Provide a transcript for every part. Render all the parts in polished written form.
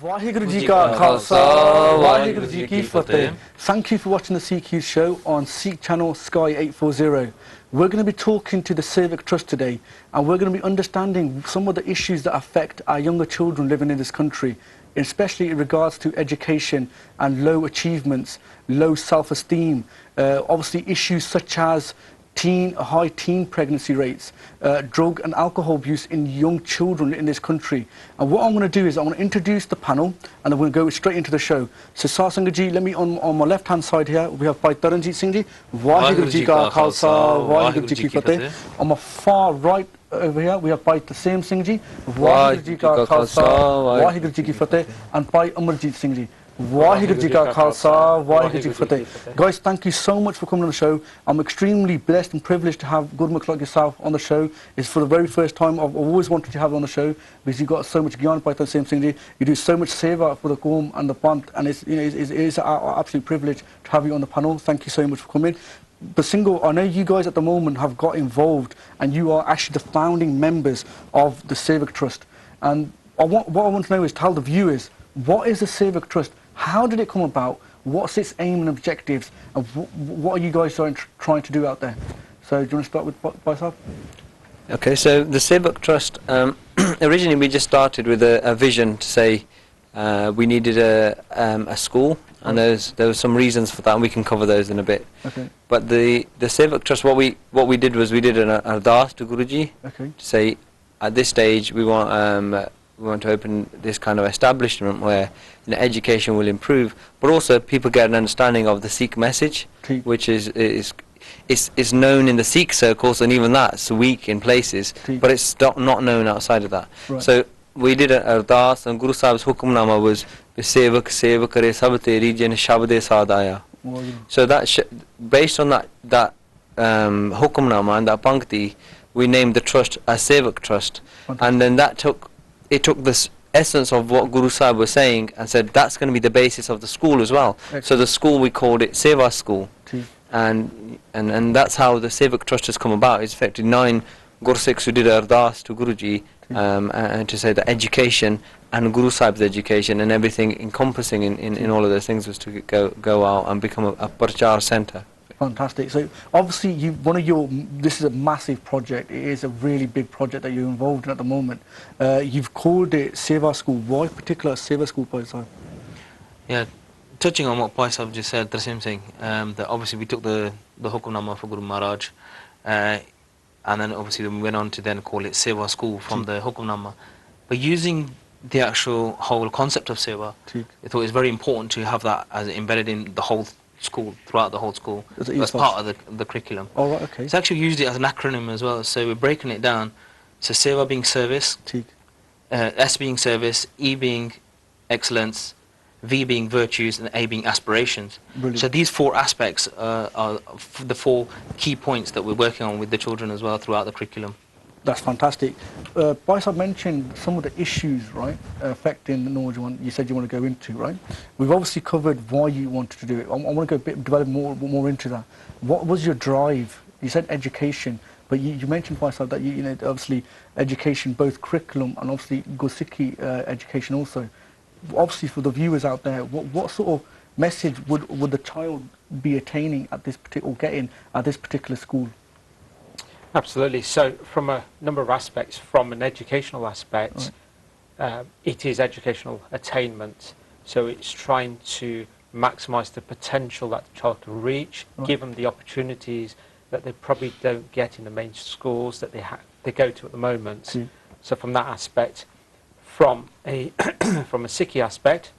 Vaheguru Ji Ka Khalsa, Vaheguru Ji Ki Fateh. Thank you for watching the Sikh show on Sikh channel Sky 840. We're going to be talking to the Civic Trust today, and we're going to be understanding some of the issues that affect our younger children living in this country, especially in regards to education and low achievements, low self-esteem, obviously issues such as high teen pregnancy rates, drug and alcohol abuse in young children in this country. And what I'm going to do is I'm going to introduce the panel, and then we're going to go straight into the show. So Sar Singh ji, let me on my left hand side here, we have Bhai Taranjit Singh ji. Vaheguru Ji Ka Khalsa, Vaheguru Ji Ki Fateh. On my far right over here, we have Bhai Taseem Singh ji. Vaheguru Ji Ka Khalsa, Vaheguru Ji Ki Fateh. And Bhai Amarjit Singh ji. Vaheguru Ji Ka Khalsa, Vaheguru Ji Ki Fateh. Guys, thank you so much for coming on the show. I'm extremely blessed and privileged to have Gurmukh like yourself on the show. It's for the very first time. I've always wanted to have you on the show because you've got so much gyan by the same thing. You do so much seva for the Qawm and the Pant, and it's an absolute privilege to have you on the panel. Thank you so much for coming. But I know you guys at the moment have got involved, and you are actually the founding members of the Civic Trust. And what I want to know is tell the viewers, what is the Civic Trust? How did it come about? What's its aim and objectives? And what are you guys trying to do out there? So do you want to start with Baisab? Okay, so the Civic Trust, originally we just started with a vision to say we needed a school, and there were some reasons for that, and we can cover those in a bit. Okay. But the Civic Trust, what we did was we did an ardas to Guruji, to say at this stage we want to open this kind of establishment where education will improve, but also people get an understanding of the Sikh message, which is known in the Sikh circles, and even that's weak in places, but it's not known outside of that. Right. So we did an ardas, and Guru Sahib's hukamnama was Sevak Seva Kare Sab Teri Jin Shabde Saad Aaya. So that based on that hukamnama and that pankti, we named the trust a Civic Trust. And then it took this essence of what Guru Sahib was saying and said that's going to be the basis of the school as well. Excellent. So the school, we called it Seva School. And that's how the Civic Trust has come about. It's effectively 9 Gursikhs who did ardas to Guruji, and to say that education and Guru Sahib's education and everything encompassing in all of those things was to go out and become a Parchar centre. Fantastic. So obviously this is a massive project. It is a really big project that you're involved in at the moment. You've called it Seva School. Why particular Seva School, Paisab? Yeah, touching on what Paisab just said, the same thing, that obviously we took the Hukamnama for Guru Maharaj, and then obviously we went on to then call it Seva School from the Hukamnama. But using the actual whole concept of Seva, I thought it was very important to have that as embedded in the whole school, throughout the whole school, as part of the curriculum. Oh, right, okay. It's actually used it as an acronym as well, so we're breaking it down. So Seva being service, S being service, E being excellence, V being virtues, and A being aspirations. Brilliant. So these 4 aspects are the 4 key points that we're working on with the children as well throughout the curriculum. That's fantastic. Baisab mentioned some of the issues, right, affecting the Norwegian. You said you want to go into, right? We've obviously covered why you wanted to do it. I want to develop more into that. What was your drive? You said education, but you mentioned, Baisab, that you know obviously education, both curriculum and obviously Gursikhi education also. Obviously, for the viewers out there, what sort of message would the child be attaining at this getting at this particular school? Absolutely. So from a number of aspects, from an educational aspect, it is educational attainment. So it's trying to maximise the potential that the child can reach, give them the opportunities that they probably don't get in the main schools that they go to at the moment. So from that aspect, from a Sikhi aspect,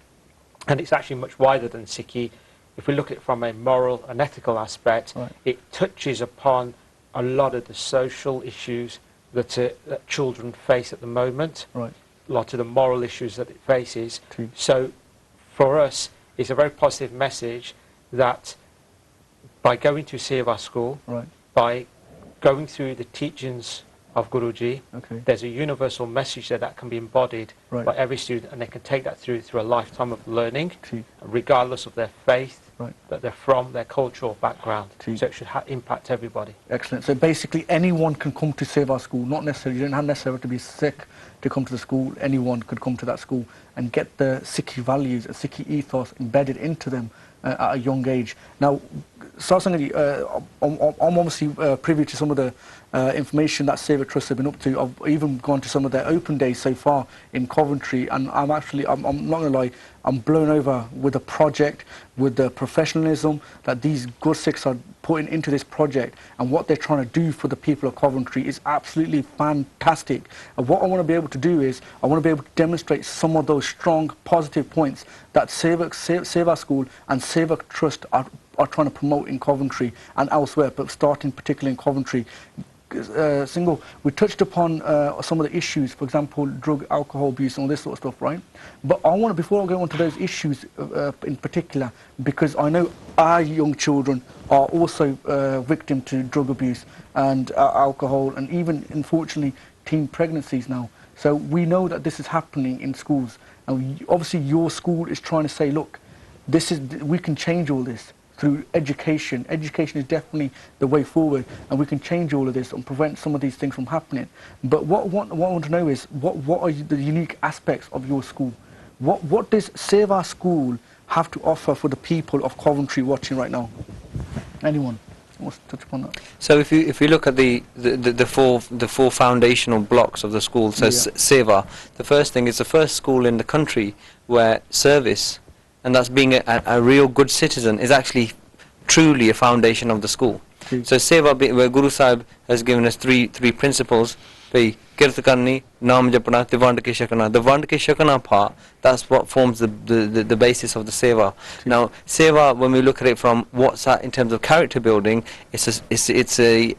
and it's actually much wider than Sikhi, if we look at it from a moral and ethical aspect, it touches upon a lot of the social issues that children face at the moment, a lot of the moral issues that it faces. So for us, it's a very positive message that by going to Seva School, by going through the teachings of Guruji, there's a universal message that can be embodied by every student, and they can take that through a lifetime of learning, regardless of their faith, Right. but they're from their cultural background, ठीक. so it should impact everybody. Excellent. So basically anyone can come to Seva school, not necessarily, you don't have necessarily to be Sikh to come to the school. Anyone could come to that school and get the Sikh values, a Sikh ethos embedded into them at a young age. Now, Sarsangadi, I'm obviously privy to some of the information that Seva Trust have been up to. I've even gone to some of their open days so far in Coventry, and I'm not going to lie, I'm blown over with the project, with the professionalism that these good Sikhs are putting into this project, and what they're trying to do for the people of Coventry is absolutely fantastic. And what I want to be able to do is, I want to be able to demonstrate some of those strong positive points that Seva School and Seva Trust are trying to promote in Coventry and elsewhere, but starting particularly in Coventry. Single, we touched upon some of the issues, for example, drug, alcohol abuse and all this sort of stuff, right? But I want to, before I go on to those issues in particular, because I know our young children are also victim to drug abuse and alcohol, and even, unfortunately, teen pregnancies now. So we know that this is happening in schools, and obviously your school is trying to say, look, we can change all this through education. Education is definitely the way forward, and we can change all of this and prevent some of these things from happening. But what I want to know is, what are the unique aspects of your school? What does Seva School have to offer for the people of Coventry watching right now? Anyone wants to touch upon that? So if you look at the four foundational blocks of the school, so Seva, the first thing is the first school in the country where service, and that's being a real good citizen, is actually truly a foundation of the school. So Seva, where Guru Sahib has given us three principles, Kirt karni, Naam japna, the Vand ke shakana. The Vand ke shakana part, that's what forms the basis of the Seva. Now, Seva, when we look at it from what's that in terms of character building, it's a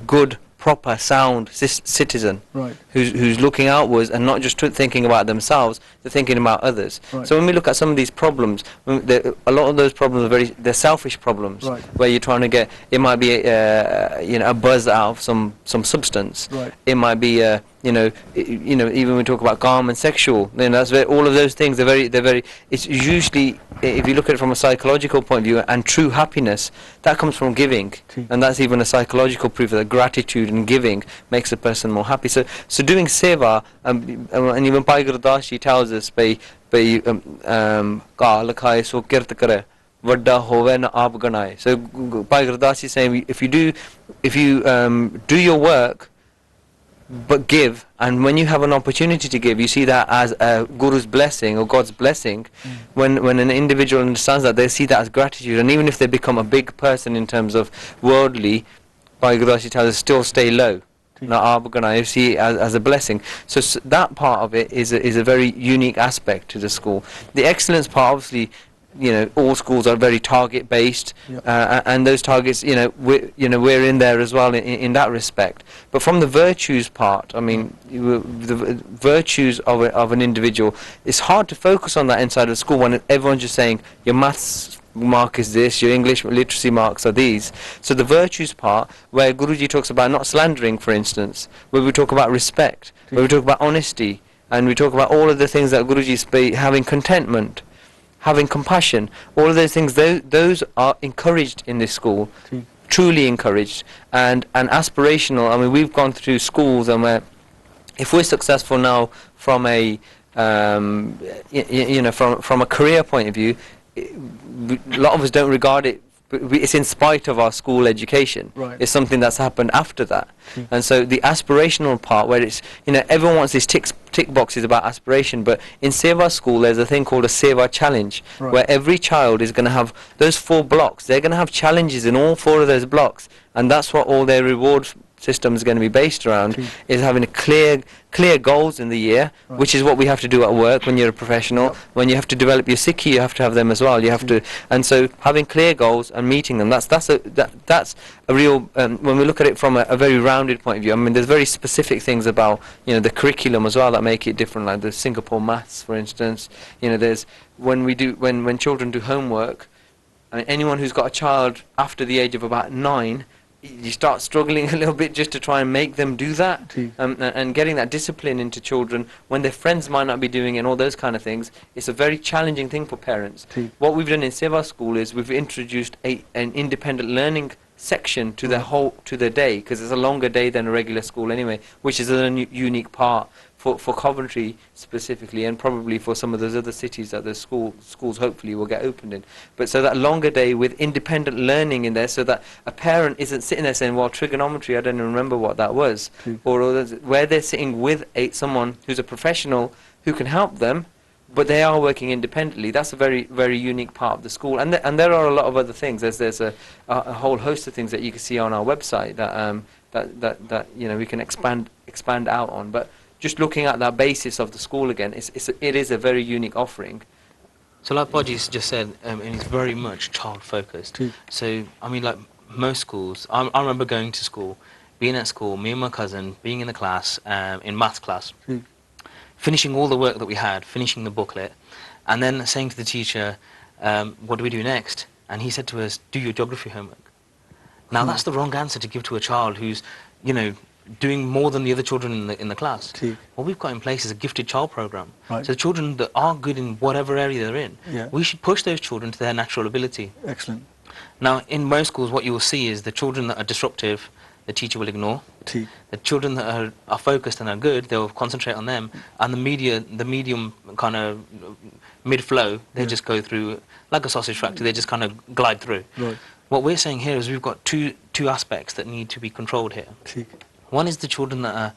good, proper, sound citizen, right, who's looking outwards and not just thinking about themselves, they're thinking about others. Right. So when we look at some of these problems, a lot of those problems are they're selfish problems, right, where you're trying to get, it might be a buzz out of some substance, right, it might be even when we talk about calm and sexual, then that's all of those things. They're very. It's usually, if you look at it from a psychological point of view, and true happiness, that comes from giving, and that's even a psychological proof that gratitude and giving makes a person more happy. So doing seva, and even Bhai Gurdas tells us, "Ka lakhaye so kirt kare, vadda hove na aap ganaye." So Bhai Gurdas is saying, if you do your work, but give, and when you have an opportunity to give, you see that as a Guru's blessing or God's blessing. When an individual understands that, they see that as gratitude, and even if they become a big person in terms of worldly, Bhai Gurdas tells us, still stay low. You see it as a blessing. So that part of it is a very unique aspect to the school. The excellence part, obviously, all schools are very target based, and those targets, we're in there as well in that respect. But from the virtues part, I mean, the virtues of an individual, it's hard to focus on that inside of school when everyone's just saying your maths mark is this, your English literacy marks are these. So the virtues part, where Guruji talks about not slandering, for instance, where we talk about respect, where we talk about honesty, and we talk about all of the things that Guruji having contentment, having compassion, all of those things, those are encouraged in this school, truly encouraged, and aspirational. I mean, we've gone through schools, and if we're successful now from a from a career point of view, a lot of us don't regard it. It's in spite of our school education. Right. It's something that's happened after that. And so the aspirational part, where it's, everyone wants these tick boxes about aspiration, but in Seva school there's a thing called a Seva challenge, where every child is going to have those 4 blocks. They're going to have challenges in all 4 of those blocks, and that's what all their reward system is going to be based around, is having a clear goals in the year, which is what we have to do at work when you're a professional. When you have to develop your Sikh, you have to have them as well. You have to, and so having clear goals and meeting them, that's a real, when we look at it from a very rounded point of view. I mean, there's very specific things about, the curriculum as well that make it different, like the Singapore maths, for instance. There's, when children do homework, I mean, anyone who's got a child after the age of about 9, you start struggling a little bit just to try and make them do that, ठीक and getting that discipline into children when their friends might not be doing it and all those kind of things. It's a very challenging thing for parents. ठीक What we've done in Seva school is we've introduced an independent learning section to their day, because it's a longer day than a regular school anyway, which is a unique part for Coventry specifically, and probably for some of those other cities that the schools hopefully will get opened in. But so that longer day with independent learning in there, so that a parent isn't sitting there saying, well, trigonometry, I don't even remember what that was, or where they're sitting with someone who's a professional who can help them, but they are working independently. That's a very, very unique part of the school. And there are a lot of other things. There's a whole host of things that you can see on our website that you know, we can expand out on. But just looking at that basis of the school again, it is a very unique offering. So like Baji's just said, and it's very much child focused. So I mean, like most schools, I remember going to school, being at school, me and my cousin being in the class, in maths class, finishing all the work that we had, finishing the booklet, and then saying to the teacher, what do we do next? And he said to us, do your geography homework. Now that's the wrong answer to give to a child who's, you know, doing more than the other children in the class. What we've got in place is a gifted child program. Right. So the children that are good in whatever area they're in, Yeah. we should push those children to their natural ability. Excellent. Now, in most schools, what you will see is the children that are disruptive, the teacher will ignore. The children that are focused and are good, they'll concentrate on them. And the medium kind of mid-flow, they just go through, like a sausage factory, they just kind of glide through. Right. What we're saying here is we've got two aspects that need to be controlled here. One is the children that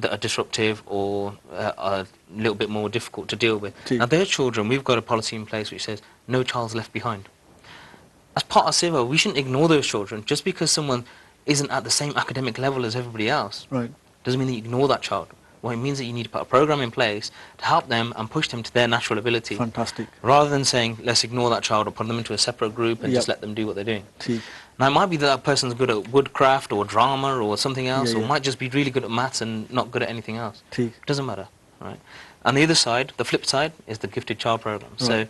are disruptive or are a little bit more difficult to deal with. Now, their children, we've got a policy in place which says no child's left behind. As part of Seva, we shouldn't ignore those children just because someone isn't at the same academic level as everybody else. Right. Doesn't mean that you ignore that child. Well, it means that you need to put a program in place to help them and push them to their natural ability. Fantastic. Rather than saying, let's ignore that child or put them into a separate group and just let them do what they're doing. Now, it might be that person's good at woodcraft or drama or something else, or might just be really good at maths and not good at anything else. It doesn't matter, right? And the other side, the flip side, is the gifted child program. So,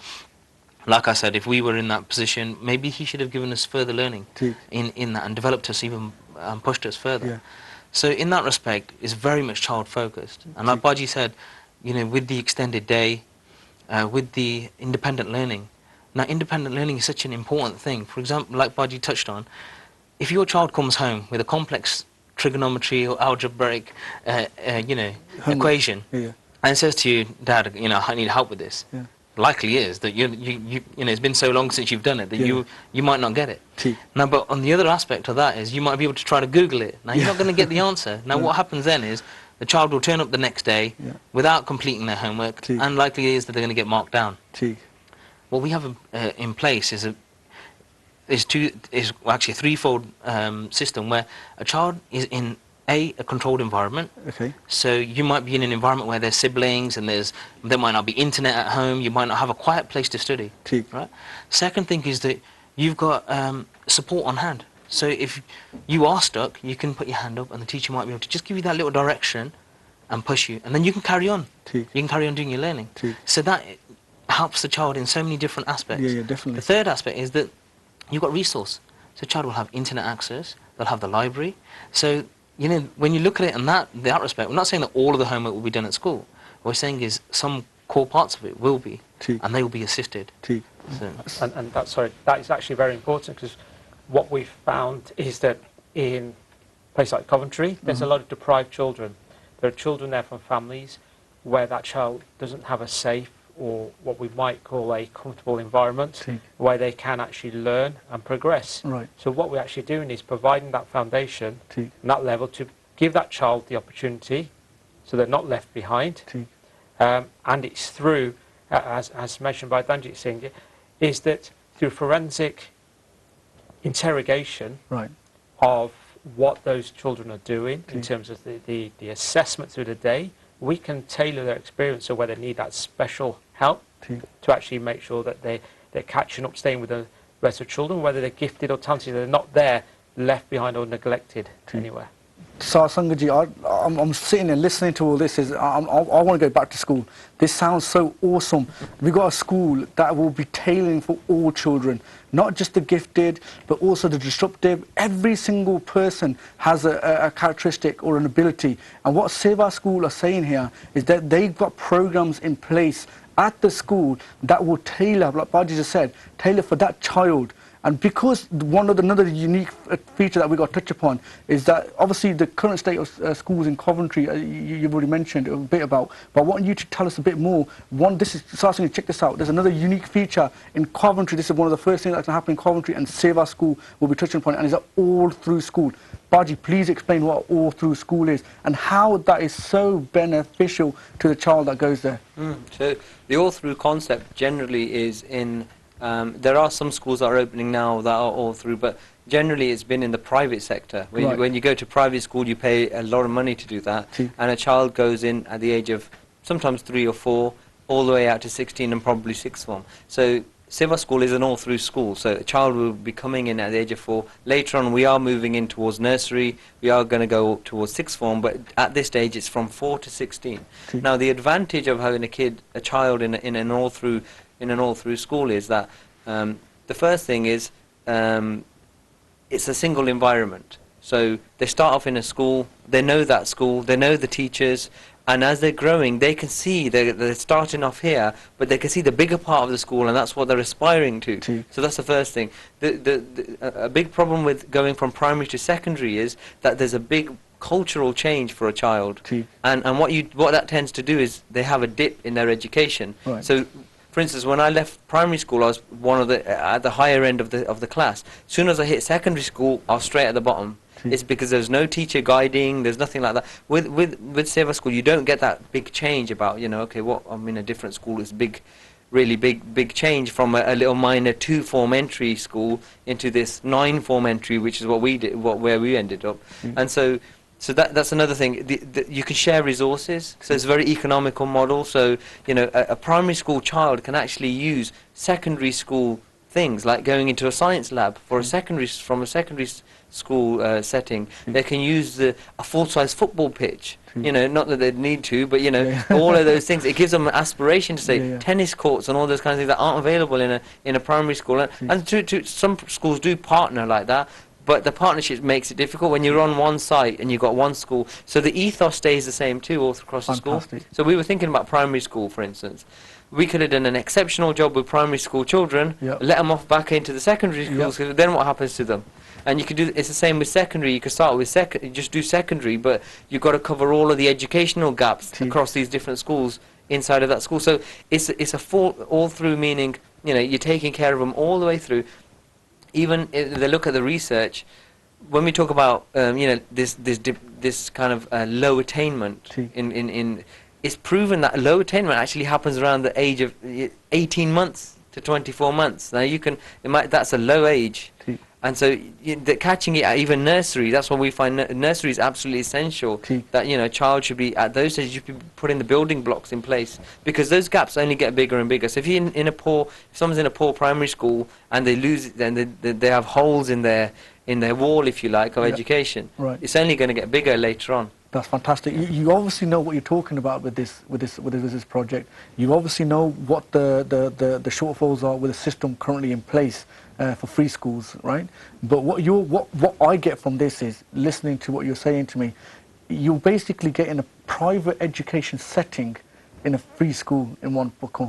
like I said, if we were in that position, maybe he should have given us further learning in that and developed us even and pushed us further. So in that respect, it's very much child-focused. And like Baji said, you know, with the extended day, with the independent learning. Now, independent learning is such an important thing. For example, like Baji touched on, if your child comes home with a complex trigonometry or algebraic, you know, equation, and says to you, Dad, you know, I need help with this. Likely is that you know, it's been so long since you've done it that you might not get it. Now, but on the other aspect of that is you might be able to try to Google it. Now, you're not going to get the answer. Now, what happens then is the child will turn up the next day without completing their homework, and likely is that they're going to get marked down. What we have in place is actually a threefold system where a child is in a controlled environment. So you might be in an environment where there's siblings and there might not be internet at home. You might not have a quiet place to study. Right. Second thing is that you've got support on hand. So if you are stuck, you can put your hand up, and the teacher might be able to just give you that little direction and push you, and then you can carry on. You can carry on doing your learning. So that helps the child in so many different aspects. Definitely. The third aspect is that you've got resource. So the child will have internet access. They'll have the library. So you know, when you look at it in that respect, we're not saying that all of the homework will be done at school. What we're saying is some core parts of it will be, and they will be assisted. So. And that is actually very important, because what we've found is that in a place like Coventry, there's a lot of deprived children. There are children there from families where that child doesn't have a safe or what we might call a comfortable environment where they can actually learn and progress. So what we're actually doing is providing that foundation and that level to give that child the opportunity so they're not left behind. And it's through, as mentioned by Danjit Singh, is that through forensic interrogation of what those children are doing in terms of the assessment through the day, we can tailor their experience so where they need that special help to actually make sure that they're catching up, staying with the rest of children, whether they're gifted or talented, they're not there, left behind or neglected anywhere. Sangaji, I'm sitting there listening to all this. I want to go back to school. This sounds so awesome. We've got a school that will be tailoring for all children, not just the gifted, but also the disruptive. Every single person has a characteristic or an ability. And what Seva School are saying here is that they've got programs in place at the school that will tailor, like Baji just said, tailor for that child. And because another unique feature that we got to touch upon is that obviously the current state of schools in Coventry, you've already mentioned a bit about, but I want you to tell us a bit more. Check this out. There's another unique feature in Coventry. This is one of the first things that's going to happen in Coventry, and Seva School will be touching upon it, and it's all through school. Baji, please explain what all through school is and how that is so beneficial to the child that goes there. So the all through concept generally is in there are some schools that are opening now that are all through, but generally it's been in the private sector. When you go to private school, you pay a lot of money to do that, and a child goes in at the age of sometimes 3 or 4, all the way out to 16 and probably 6th form. So Seva School is an all-through school, so a child will be coming in at the age of 4. Later on, we are moving in towards nursery. We are going to go towards 6th form, but at this stage, it's from 4 to 16. Now, the advantage of having a child in an all-through school is that the first thing is it's a single environment. So they start off in a school, they know that school, they know the teachers, and as they're growing, they can see they're starting off here, but they can see the bigger part of the school, and that's what they're aspiring to. So that's the first thing. A big problem with going from primary to secondary is that there's a big cultural change for a child, and what that tends to do is they have a dip in their education. So, for instance, when I left primary school, I was at the higher end of the class. As soon as I hit secondary school, I was straight at the bottom. It's because there's no teacher guiding, there's nothing like that. With Seva School, you don't get that big change about, okay, I'm in a different school. It's really big change from a little minor 2-form entry school into this 9-form entry, which is what we did, where we ended up. And so that's another thing. You can share resources, so it's a very economical model. So a primary school child can actually use secondary school things like going into a science lab from a secondary school setting. They can use a full-size football pitch. Not that they'd need to, but all of those things. It gives them an aspiration to say tennis courts and all those kinds of things that aren't available in a primary school. And some schools do partner like that. But the partnership makes it difficult when you're on one site and you've got one school. So the ethos stays the same too all across the school. So we were thinking about primary school, for instance. We could have done an exceptional job with primary school children, let them off back into the secondary schools, because then what happens to them? And you could do, it's the same with secondary. You could start with just do secondary, but you've got to cover all of the educational gaps across these different schools inside of that school. So it's a full all through, meaning you're taking care of them all the way through. Even if they look at the research, when we talk about this kind of low attainment, it's proven that low attainment actually happens around the age of 18 months to 24 months. Now that's a low age, and so catching it at even nursery. That's why we find nursery is absolutely essential. That a child should be at those stages. You should be putting the building blocks in place, because those gaps only get bigger and bigger. So if someone's in a poor primary school and they lose it, then they have holes in their wall, if you like, of education. It's only going to get bigger later on. That's fantastic. You obviously know what you're talking about with this project. You obviously know what the shortfalls are with the system currently in place for free schools, right? But what I get from this is, listening to what you're saying to me, you're basically getting a private education setting in a free school in one book.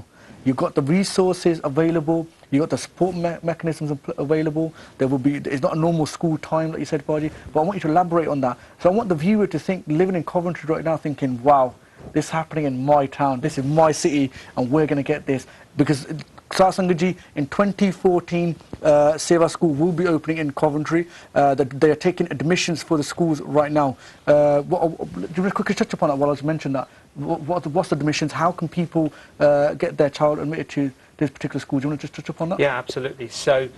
You've got the resources available. You've got the support mechanisms available. It's not a normal school time, like you said, Baji, but I want you to elaborate on that. So I want the viewer to think, living in Coventry right now, thinking, wow, this is happening in my town, this is my city, and we're going to get this. Because Sangaji, in 2014, Seva School will be opening in Coventry. They are taking admissions for the schools right now. Do you want to quickly touch upon that while I was mentioning that? What's the admissions? How can people get their child admitted to this particular school? Do you want to just touch upon that? Yeah, absolutely. So,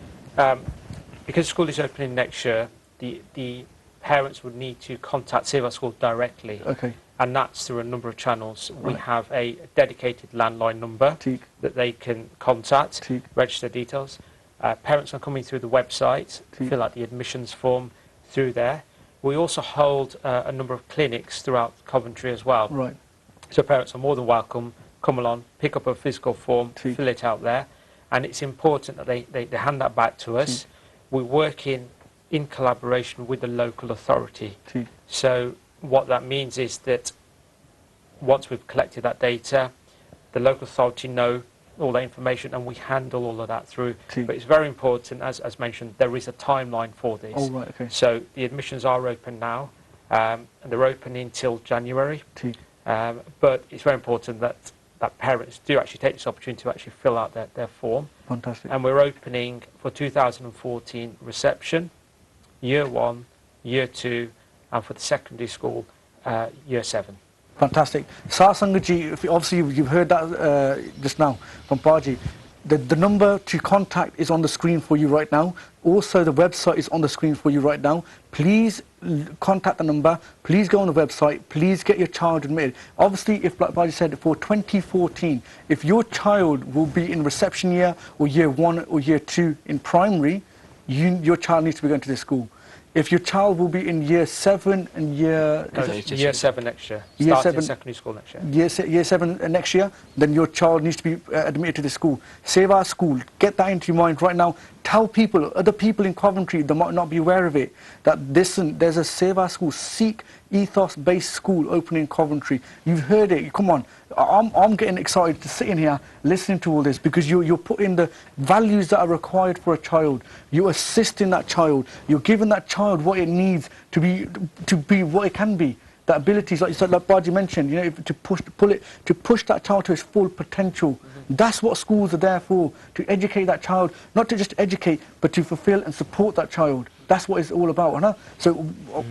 because school is opening next year, the parents would need to contact Seva School directly. And that's through a number of channels. We have a dedicated landline number that they can contact, register details. Parents are coming through the website, fill out the admissions form through there. We also hold a number of clinics throughout Coventry as well. Right. So parents are more than welcome, come along, pick up a physical form, fill it out there. And it's important that they hand that back to us. We're working in collaboration with the local authority. So what that means is that once we've collected that data, the local authority know all that information and we handle all of that through. But it's very important, as mentioned, there is a timeline for this. Oh, right, okay. So the admissions are open now, and they're open until January. But it's very important that parents do actually take this opportunity to actually fill out their form. Fantastic. And we're opening for 2014 reception, year 1, year 2, and for the secondary school, year 7. Fantastic. Sangaji, obviously you've heard that just now from Paji. The number to contact is on the screen for you right now. Also, the website is on the screen for you right now. Please contact the number. Please go on the website. Please get your child admitted. Obviously, if, like Paji said, for 2014, if your child will be in reception year or year 1 or year 2 in primary, your child needs to be going to this school. If your child will be in year 7 and year... year 7 next year. Year Starting 7, secondary school next year. Year 7 next year, then your child needs to be admitted to this school. Seva school, get that into your mind right now. Tell people, other people in Coventry, they might not be aware of it, that there's a Seva school, Sikh ethos-based school opening in Coventry. You've heard it, come on. I'm getting excited to sit in here listening to all this because you're putting the values that are required for a child. You're assisting that child. You're giving that child what it needs to be what it can be. That abilities, like you said, like Baji mentioned, you know, to push that child to its full potential. That's what schools are there for, to educate that child, not to just educate, but to fulfill and support that child. That's what it's all about, huh? So,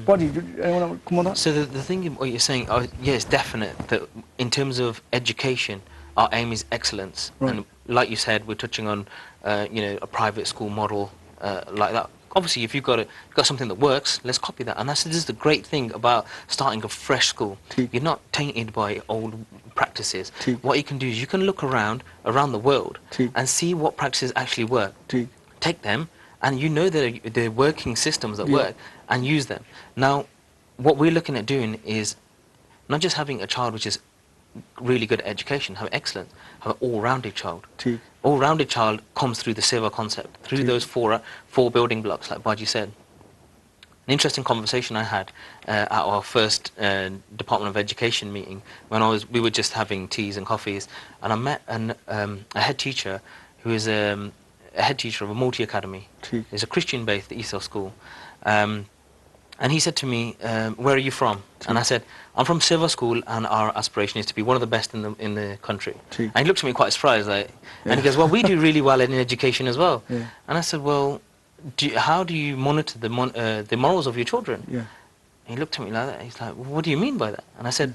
Baji, anyone want to come on that? So the thing, what you're saying, yeah, it's definite that in terms of education, our aim is excellence. Right. And like you said, we're touching on, you know, a private school model like that. Obviously, if you've got something that works, let's copy that. And this is the great thing about starting a fresh school. You're not tainted by old practices. What you can do is you can look around the world and see what practices actually work. Take them, and you know they're working systems that work, and use them. Now, what we're looking at doing is not just having a child which is really good at education, have excellence, have an all-rounded child. All-rounded child comes through the Seva concept, through those four building blocks, like Baji said. An interesting conversation I had at our first Department of Education meeting when we were just having teas and coffees, and I met a head teacher who is a head teacher of a multi-academy. It's a Christian-based ethos school. And he said to me, where are you from? And I said, I'm from Seva School, and our aspiration is to be one of the best in the country. And he looked at me quite surprised, and he goes, well, we do really well in education as well. And I said, well, how do you monitor the morals of your children? And he looked at me like that. He's like, well, what do you mean by that? And I said,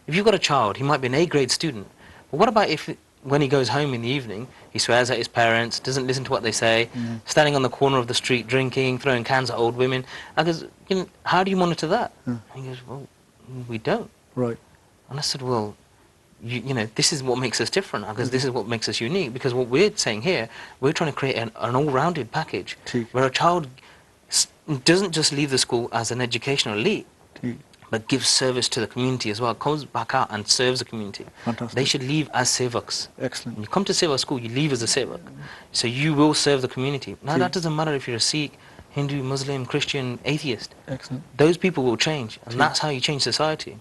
if you've got a child, he might be an A-grade student, but what about if when he goes home in the evening, he swears at his parents, doesn't listen to what they say, standing on the corner of the street drinking, throwing cans at old women? I goes, you know, how do you monitor that? And he goes, well, we don't. Right. And I said, well, you know, this is what makes us different, because this is what makes us unique, because what we're saying here, we're trying to create an all-rounded package where a child doesn't just leave the school as an educational elite, but gives service to the community as well, comes back out and serves the community. Fantastic. They should leave as sevaks. Excellent. When you come to Seva school, you leave as a sevak. So you will serve the community. Now that doesn't matter if you're a Sikh, Hindu, Muslim, Christian, atheist. Excellent. Those people will change, and that's how you change society.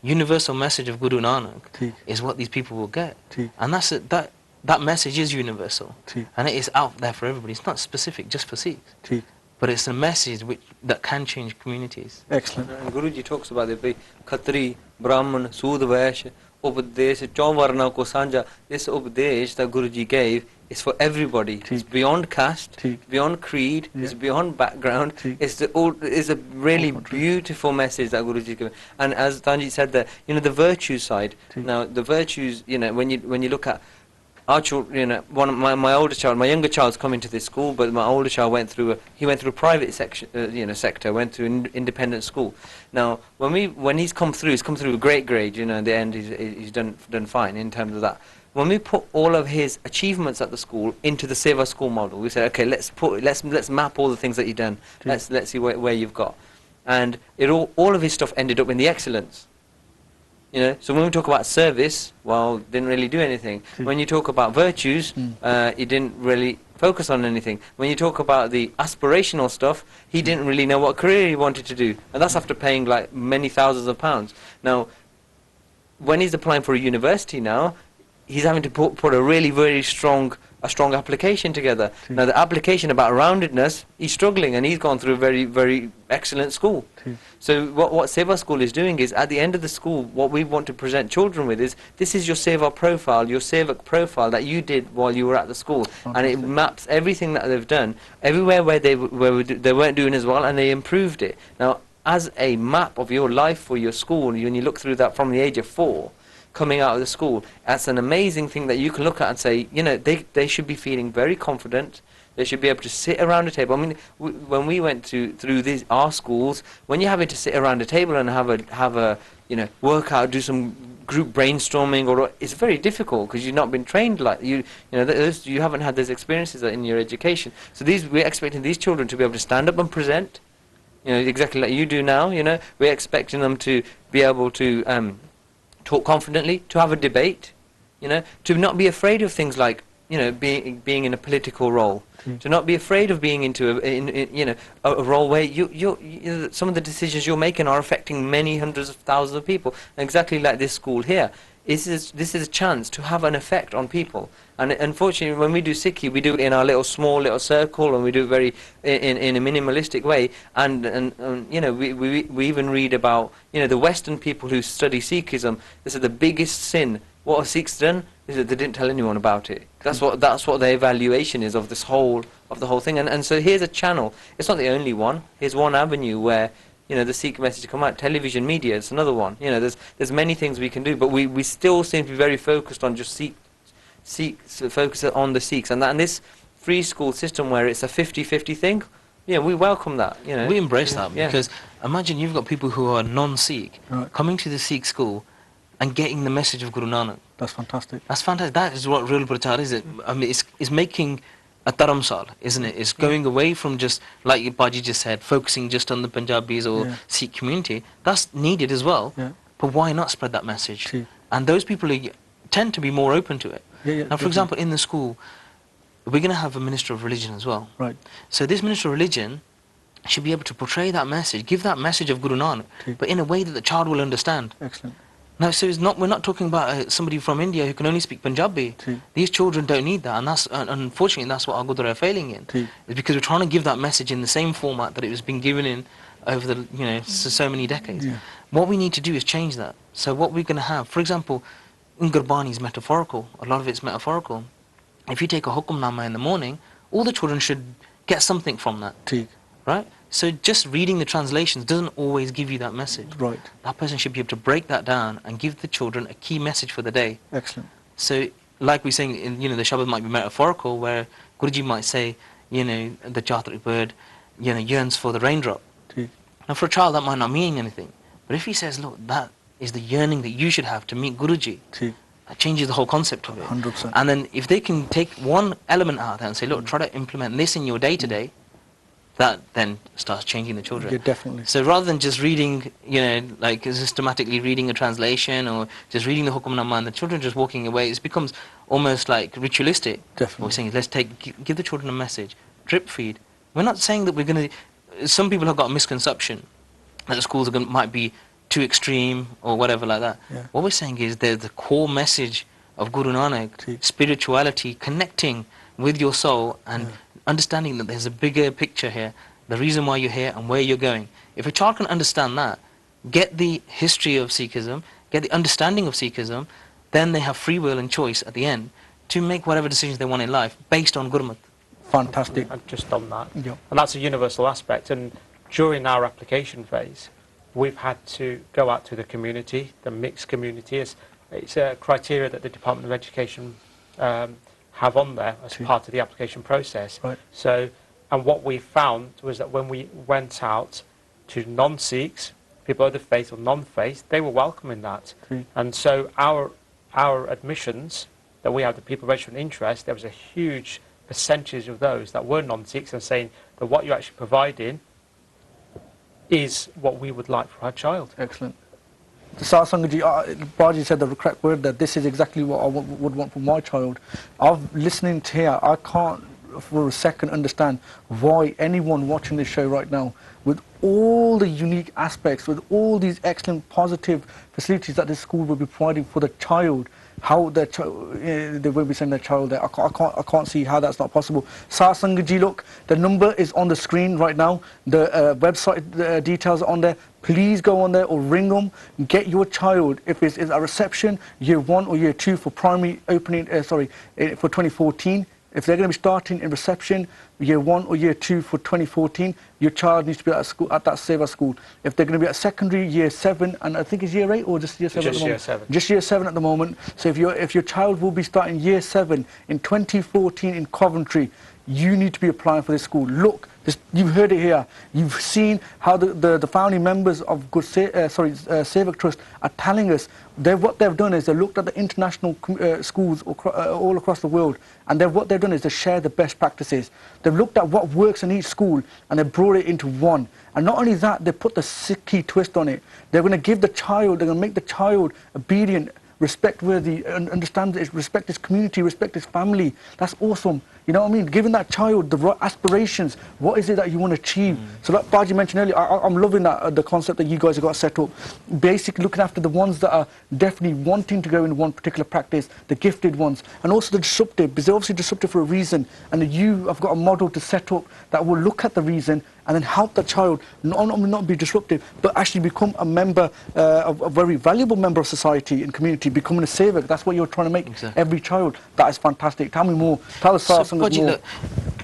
Universal message of Guru Nanak is what these people will get. And that's it, that message is universal. And it is out there for everybody. It's not specific just for Sikhs. But it's a message that can change communities. Excellent. And Guruji talks about it, Khatri, Brahman, Sood, Vaishya, Upadesh, Chomvarna ko Sanja. This Upadesh that Guruji gave is for everybody. It's beyond caste, beyond creed, it's beyond background. It's a really beautiful message that Guruji gave. And as Tanji said, you know, the virtue side. Now, the virtues, you know, when you look at our children, you know, my older child, my younger child's coming to this school, but my older child went through a private sector, went through an independent school. Now, when he's come through a great grade, you know, in the end he's done fine in terms of that. when we put all of his achievements at the school into the Seva school model, we said, okay, let's map all the things that you've done. Let's see where you've got, and all of his stuff ended up in the excellence. You know, so when we talk about service, well, didn't really do anything. When you talk about virtues, he didn't really focus on anything. When you talk about the aspirational stuff, he didn't really know what career he wanted to do, and that's after paying like many thousands of pounds. Now, when he's applying for a university now, he's having to put a really very strong application together. Now the application about roundedness, he's struggling, and he's gone through a very, very excellent school. So what Seva school is doing is, at the end of the school, what we want to present children with is, this is your Seva profile, your Seva profile that you did while you were at the school. And it maps everything that they've done, everywhere where they weren't doing as well, and they improved it. Now, as a map of your life for your school, when you look through that from the age of 4, coming out of the school, that's an amazing thing that you can look at and say, you know, they should be feeling very confident. They should be able to sit around a table. I mean, when we went through our schools, when you're having to sit around a table and have a you know, work out, do some group brainstorming, or it's very difficult because you've not been trained like you know, you haven't had those experiences in your education. So we're expecting these children to be able to stand up and present, you know, exactly like you do now. You know, we're expecting them to be able to talk confidently, to have a debate, you know, to not be afraid of things like, you know, being in a political role, to not be afraid of being into a role where you some of the decisions you're making are affecting many hundreds of thousands of people. Exactly like this school here, this is a chance to have an effect on people. And unfortunately, when we do Sikhi, we do it in our small little circle, and we do it very in a minimalistic way. And you know, we even read about, you know, the Western people who study Sikhism. This is the biggest sin. What have Sikhs done is that they didn't tell anyone about it. That's what their evaluation is of the whole thing. And so here's a channel. It's not the only one. Here's one avenue where, you know, the Sikh message come out. Television media is another one. You know, there's many things we can do, but we still seem to be very focused on just focus on the Sikhs, and this free school system where it's a 50-50 thing. Yeah, we welcome that. You know, we embrace that, because imagine you've got people who are non-Sikh coming to the Sikh school and getting the message of Guru Nanak. That's fantastic. That's fantastic. That is what real prachar is. I mean, it's making a dharamsal, isn't it? It's going away from just, like Baji just said, focusing just on the Punjabis or Sikh community. That's needed as well. But why not spread that message? And those people tend to be more open to it. Now, for example, in the school, we're going to have a Minister of Religion as well. Right. So this Minister of Religion should be able to portray that message, give that message of Guru Nanak, but in a way that the child will understand. Excellent. Now, so we're not talking about somebody from India who can only speak Punjabi. These children don't need that, and unfortunately that's what our Gurdwara are failing in. Is because we're trying to give that message in the same format that it was being given in over the so many decades. What we need to do is change that. So what we're going to have, for example, in Gurbani is metaphorical. A lot of it's metaphorical. If you take a hukumnama in the morning, all the children should get something from that. Right? So just reading the translations doesn't always give you that message. Right. That person should be able to break that down and give the children a key message for the day. Excellent. So, like we're saying, the Shabad might be metaphorical, where Guruji might say, the Jatrik bird, yearns for the raindrop. Now, for a child, that might not mean anything. But if he says, look, that is the yearning that you should have to meet Guruji, that changes the whole concept of it. 100%. And then if they can take one element out of that and say, look, try to implement this in your day-to-day, that then starts changing the children. Yeah, definitely. So rather than just reading, like systematically reading a translation or just reading the Hukum Nama and the children just walking away, it becomes almost like ritualistic. Definitely. What we're saying is, let's give the children a message, drip feed. We're not saying that we're going to. Some people have got a misconception that the schools might be too extreme or whatever like that. What we're saying is the core message of Guru Nanak, spirituality, connecting with your soul and understanding that there's a bigger picture here, the reason why you're here and where you're going. If a child can understand that, get the history of Sikhism, get the understanding of Sikhism, then they have free will and choice at the end to make whatever decisions they want in life based on Gurmat. Fantastic. And just on that. And that's a universal aspect. And during our application phase, we've had to go out to the community, the mixed community. It's a criteria that the Department of Education have on there as part of the application process. So, and what we found was that when we went out to non-Sikhs, people of the faith or non-faith, they were welcoming that. And so our admissions that we have the people registering interest, there was a huge percentage of those that were non-Sikhs and saying that what you're actually providing is what we would like for our child. Excellent. The Satsangaji, Baji said the correct word that this is exactly what I would want for my child. Listening to here, I can't for a second understand why anyone watching this show right now, with all the unique aspects, with all these excellent positive facilities that this school will be providing for the child, how their they will be sending their child there. I can't see how that's not possible. Satsangaji, look, the number is on the screen right now. The website details are on there. Please go on there or ring them. Get your child, if it's a reception, year 1 or year 2 for primary opening, for 2014. If they're going to be starting in reception, year 1 or year 2 for 2014, your child needs to be at school, at that Seva school. If they're going to be at secondary, year 7, and I think it's year 8 or just year 7 at the moment? Just year 7. Just year 7 at the moment. So if your child will be starting year 7 in 2014 in Coventry, you need to be applying for this school. Look, you've heard it here. You've seen how the family members of Seva Trust are telling us what they've done is they looked at the international schools all across the world, and what they've done is they share the best practices. They've looked at what works in each school and they brought it into one. And not only that, they put the Sikh twist on it. They're going to give the child, they're going to make the child obedient, respect-worthy, respect his community, respect his family. That's awesome. You know what I mean? Giving that child the right aspirations. What is it that you want to achieve? So like Baji mentioned earlier, I'm loving that the concept that you guys have got set up. Basically looking after the ones that are definitely wanting to go in one particular practice, the gifted ones, and also the disruptive, because they're obviously disruptive for a reason. And you have got a model to set up that will look at the reason and then help the child not be disruptive, but actually become a member, a very valuable member of society and community, becoming a Seva. That's what you're trying to make every child. That is fantastic. Tell me more. Tell us something more. Look,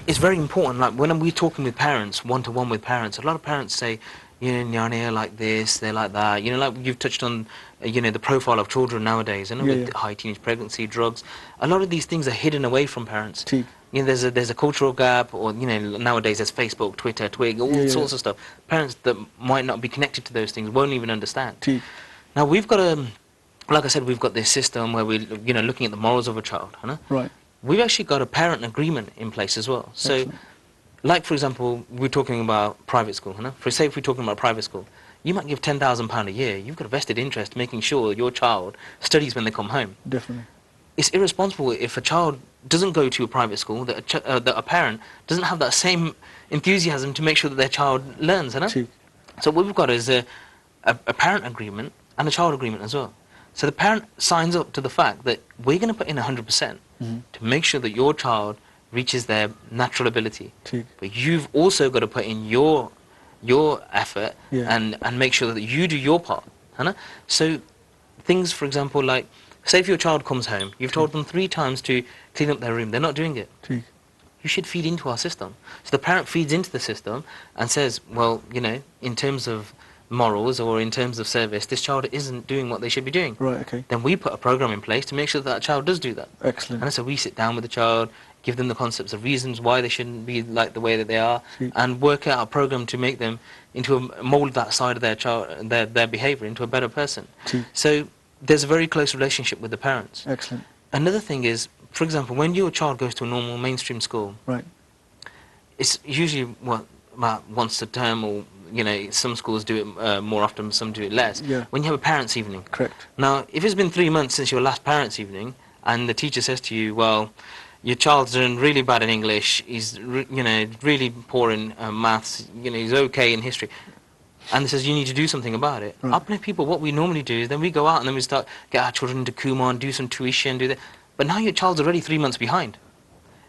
it's very important. Like when we're talking with parents, one-to-one with parents, a lot of parents say, you know, Nyane are like this, they're like that. You know, like you've touched on, you know, the profile of children nowadays, and with high teenage pregnancy, drugs. A lot of these things are hidden away from parents. You know, there's a cultural gap, or you know, nowadays there's Facebook, Twitter, Twig, all sorts of stuff. Parents that might not be connected to those things won't even understand. Now we've got like I said, we've got this system where we're, you know, looking at the morals of a child. Right. We've actually got a parent agreement in place as well. So, excellent. Like for example, we're talking about private school. Say if we're talking about private school, you might give £10,000 a year. You've got a vested interest making sure your child studies when they come home. Definitely. It's irresponsible if a child doesn't go to a private school, that a parent doesn't have that same enthusiasm to make sure that their child learns. So what we've got is a parent agreement and a child agreement as well. So the parent signs up to the fact that we're going to put in 100% to make sure that your child reaches their natural ability. But you've also got to put in your effort and make sure that you do your part. So things, for example, like, say if your child comes home, you've told them 3 times to clean up their room, they're not doing it. You should feed into our system. So the parent feeds into the system and says, well, you know, in terms of morals or in terms of service, this child isn't doing what they should be doing. Right, okay. Then we put a program in place to make sure that child does do that. Excellent. And so we sit down with the child, give them the concepts of reasons why they shouldn't be like the way that they are, and work out a program to make them mold that side of their child, their behavior into a better person. So there's a very close relationship with the parents. Excellent. Another thing is, for example, when your child goes to a normal mainstream school, right, it's usually about once a term, or you know, some schools do it more often, some do it less. When you have a parents' evening. Correct. Now, if it's been 3 months since your last parents' evening, and the teacher says to you, well, your child's doing really bad in English, he's really poor in maths, you know, he's okay in history, and it says you need to do something about it. Up in people, what we normally do is then we go out and then we get our children into Kumon, do some tuition, do that. But now your child's already 3 months behind.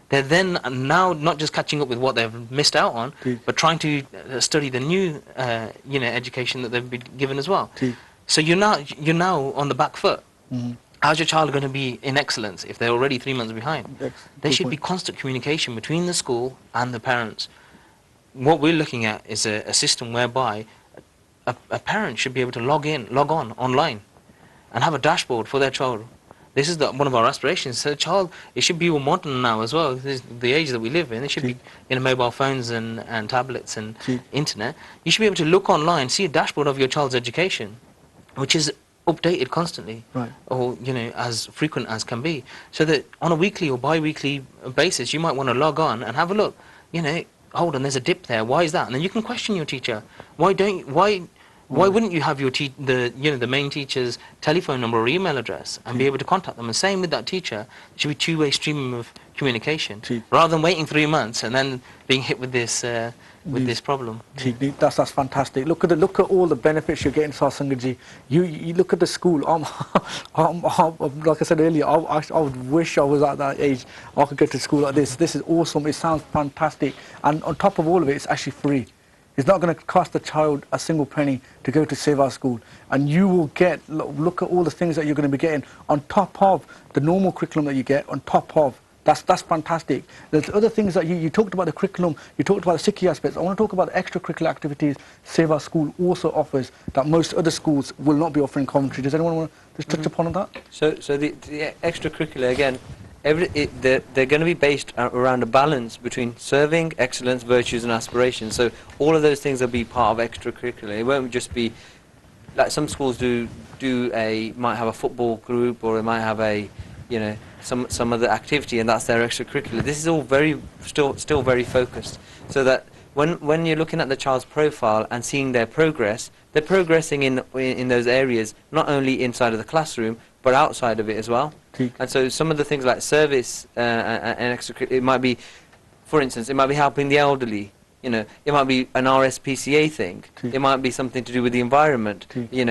They're then now not just catching up with what they've missed out on, but trying to study the new, education that they've been given as well. So you're now on the back foot. How's your child going to be in excellence if they're already 3 months behind? There should be constant communication between the school and the parents. What we're looking at is a system whereby a parent should be able to log on online, and have a dashboard for their child. This is one of our aspirations. So child, it should be all modern now as well. This is the age that we live in. It should be mobile phones and tablets and internet. You should be able to look online, see a dashboard of your child's education, which is updated constantly, Right. or as frequent as can be, so that on a weekly or bi-weekly basis you might want to log on and have a look. Hold on, there's a dip there. Why is that? And then you can question your teacher. Why wouldn't you have your the main teacher's telephone number or email address and be able to contact them? And same with that teacher, there should be two-way stream of communication, rather than waiting 3 months and then being hit with this problem. That's fantastic. Look at all the benefits you're getting, Sangaji. You look at the school. Like I said earlier, I would wish I was at that age. I could go to school like this. This is awesome. It sounds fantastic. And on top of all of it, it's actually free. It's not going to cost the child a single penny to go to Seva school. And you will get, look at all the things that you're going to be getting on top of the normal curriculum that you get, on top of. That's fantastic. There's other things that you talked about the curriculum, you talked about the Sikh aspects. I want to talk about the extracurricular activities Seva school also offers that most other schools will not be offering in Coventry. Does anyone want to just touch upon that? So the extracurricular, again, they're going to be based around a balance between serving, excellence, virtues and aspirations. So all of those things will be part of extracurricular. It won't just be like some schools might have a football group, or it might have some other activity, and that's their extracurricular. This is all still very focused, so that when you're looking at the child's profile and seeing their progress, they're progressing in those areas, not only inside of the classroom but outside of it as well. And so some of the things like service and extracurricular, it might be, for instance, it might be helping the elderly. It might be an RSPCA thing. It might be something to do with the environment. You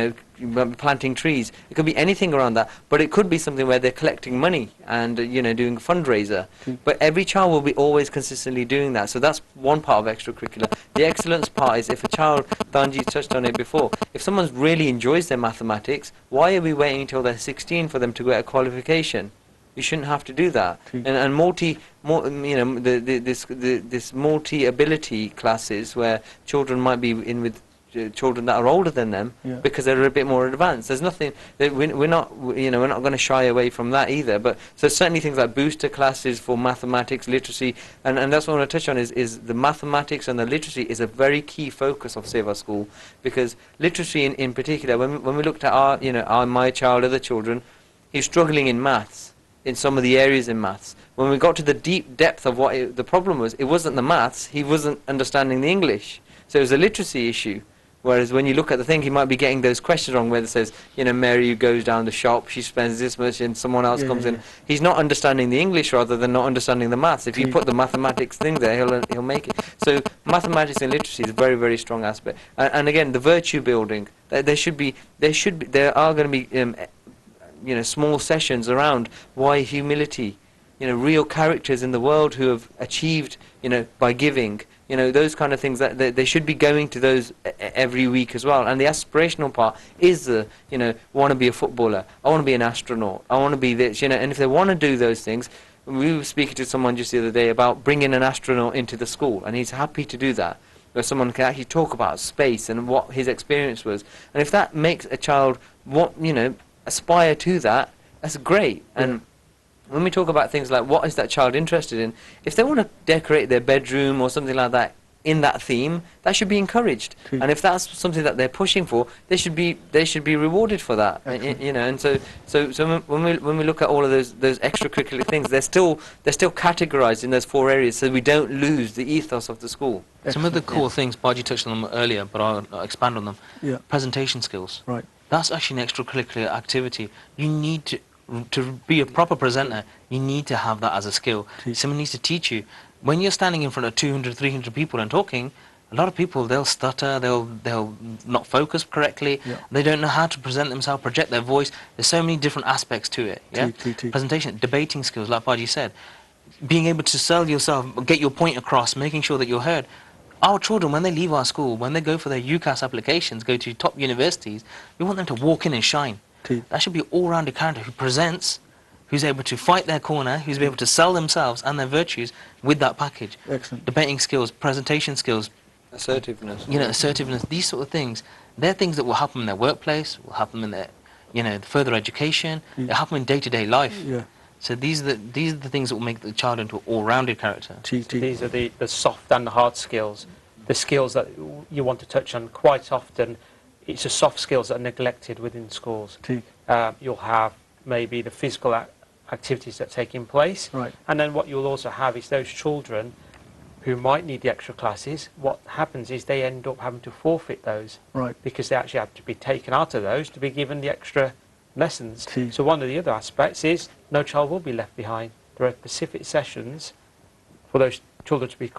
might be planting trees. It could be anything around that. But it could be something where they're collecting money and doing a fundraiser. But every child will be always consistently doing that. So that's one part of extracurricular. The excellence part is if a child, Danji touched on it before, if someone really enjoys their mathematics, why are we waiting until they're 16 for them to get a qualification? You shouldn't have to do that. And this multi-ability classes where children might be in with children that are older than them because they're a bit more advanced. There's nothing that we're not going to shy away from that either. But so certainly things like booster classes for mathematics, literacy, and that's what I want to touch on is the mathematics and the literacy is a very key focus of Seva School, because literacy in particular, when we looked at my child, other children, he's struggling in maths. In some of the areas in maths. When we got to the deep depth of what the problem was, it wasn't the maths, he wasn't understanding the English. So it was a literacy issue. Whereas when you look at the thing, he might be getting those questions wrong, where it says, Mary goes down the shop, she spends this much, and someone else comes in. He's not understanding the English rather than not understanding the maths. If you put the mathematics thing there, he'll make it. So mathematics and literacy is a very, very strong aspect. And again, the virtue building, there are going to be small sessions around why humility, real characters in the world who have achieved, by giving, those kind of things, that they should be going to those every week as well. And the aspirational part is want to be a footballer, I want to be an astronaut, I want to be this, and if they want to do those things, we were speaking to someone just the other day about bringing an astronaut into the school, and he's happy to do that, where someone can actually talk about space and what his experience was. And if that makes a child aspire to that, that's great. And when we talk about things like what is that child interested in, if they want to decorate their bedroom or something like that in that theme, that should be encouraged. And if that's something that they're pushing for, they should be rewarded for that. And so when we look at all of those extracurricular things, they're still categorized in those 4 areas, so we don't lose the ethos of the school. Some of the core things, Baji touched on them earlier, but I'll expand on them. Presentation skills. Right. That's actually an extracurricular activity. You need to be a proper presenter, you need to have that as a skill. Someone needs to teach you. When you're standing in front of 200, 300 people and talking, a lot of people, they'll stutter, they'll not focus correctly, they don't know how to present themselves, project their voice. There's so many different aspects to it. Presentation, debating skills, like Baji said. Being able to sell yourself, get your point across, making sure that you're heard. Our children, when they leave our school, when they go for their UCAS applications, go to top universities, we want them to walk in and shine. That should be an all-rounded character who presents, who's able to fight their corner, who's able to sell themselves and their virtues with that package. Excellent. Debating skills, presentation skills. Assertiveness. Assertiveness, these sort of things. They're things that will help them in their workplace, will help them in their, further education, they'll help them in day-to-day life. So these are the things that will make the child into an all-rounded character. These are the soft and the hard skills, the skills that you want to touch on quite often. it's the soft skills that are neglected within schools. ठीक. You'll have maybe the physical activities that are taking place, Right. and then what you'll also have is those children who might need the extra classes. What happens is they end up having to forfeit those, Right. because they actually have to be taken out of those to be given the extra lessons. See. So one of the other aspects is no child will be left behind. There are specific sessions for those children to be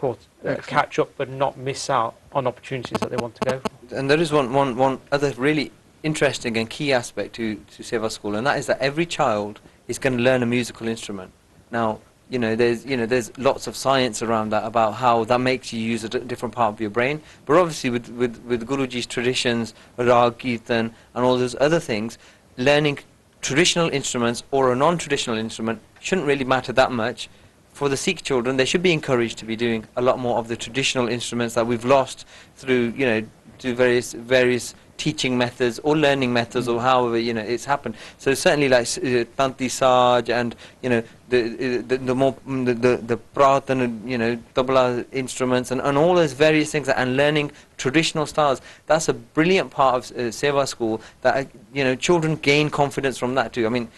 catch up but not miss out on opportunities that they want to go for. And there is one other really interesting and key aspect to Seva School, and that is that every child is going to learn a musical instrument. Now, there's lots of science around that about how that makes you use a different part of your brain. But obviously, with Guruji's traditions, Rag, Kirtan, and all those other things, learning traditional instruments or a non-traditional instrument shouldn't really matter that much. For the Sikh children, they should be encouraged to be doing a lot more of the traditional instruments that we've lost through, through various teaching methods or learning methods, or however it's happened. So certainly like Tanti Saj and the more the Prat and tabla instruments and all those various things, and learning traditional styles. That's a brilliant part of Seva School, that children gain confidence from that too. I mean,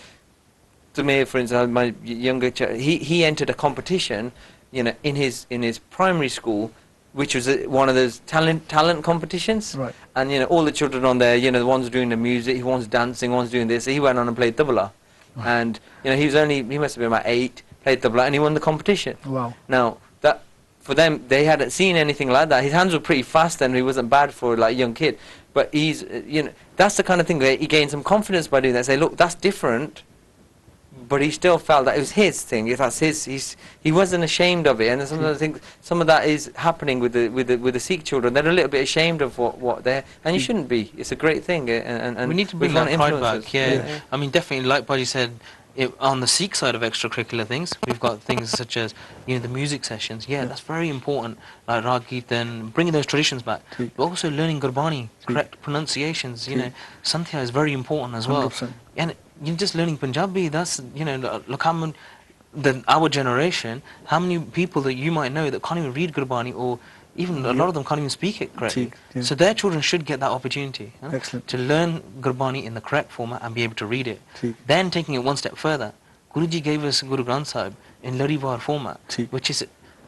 to me, for instance, my younger child, he entered a competition, in his primary school, which was one of those talent competitions. Right. And all the children on there, the ones doing the music, one's dancing, one's doing this. He went on and played tabla, right. And he must have been about 8, played tabla, and he won the competition. Wow. Now that for them, they hadn't seen anything like that. His hands were pretty fast, and he wasn't bad for like a young kid. But he's that's the kind of thing that he gained some confidence by doing that. Say, look, that's different. But he still felt that it was his thing. If that's his, he wasn't ashamed of it. And some of that is happening with the Sikh children. They're a little bit ashamed of what they're, and you shouldn't be. It's a great thing. And we need to bring that pride back. Yeah. I mean, definitely, like Baji said, on the Sikh side of extracurricular things, we've got things such as the music sessions. Yeah, that's very important. Like Rag Kirtan, bringing those traditions back. But also learning Gurbani, correct pronunciations. Santya is very important as well. 100%. And just learning Punjabi, that's, look how many, our generation, how many people that you might know that can't even read Gurbani, or even a lot of them can't even speak it correctly. Yeah. So their children should get that opportunity Excellent. to learn Gurbani in the correct format and be able to read it. ठीक. Then taking it one step further, Guruji gave us Guru Granth Sahib in Lariwar format, ठीक. which is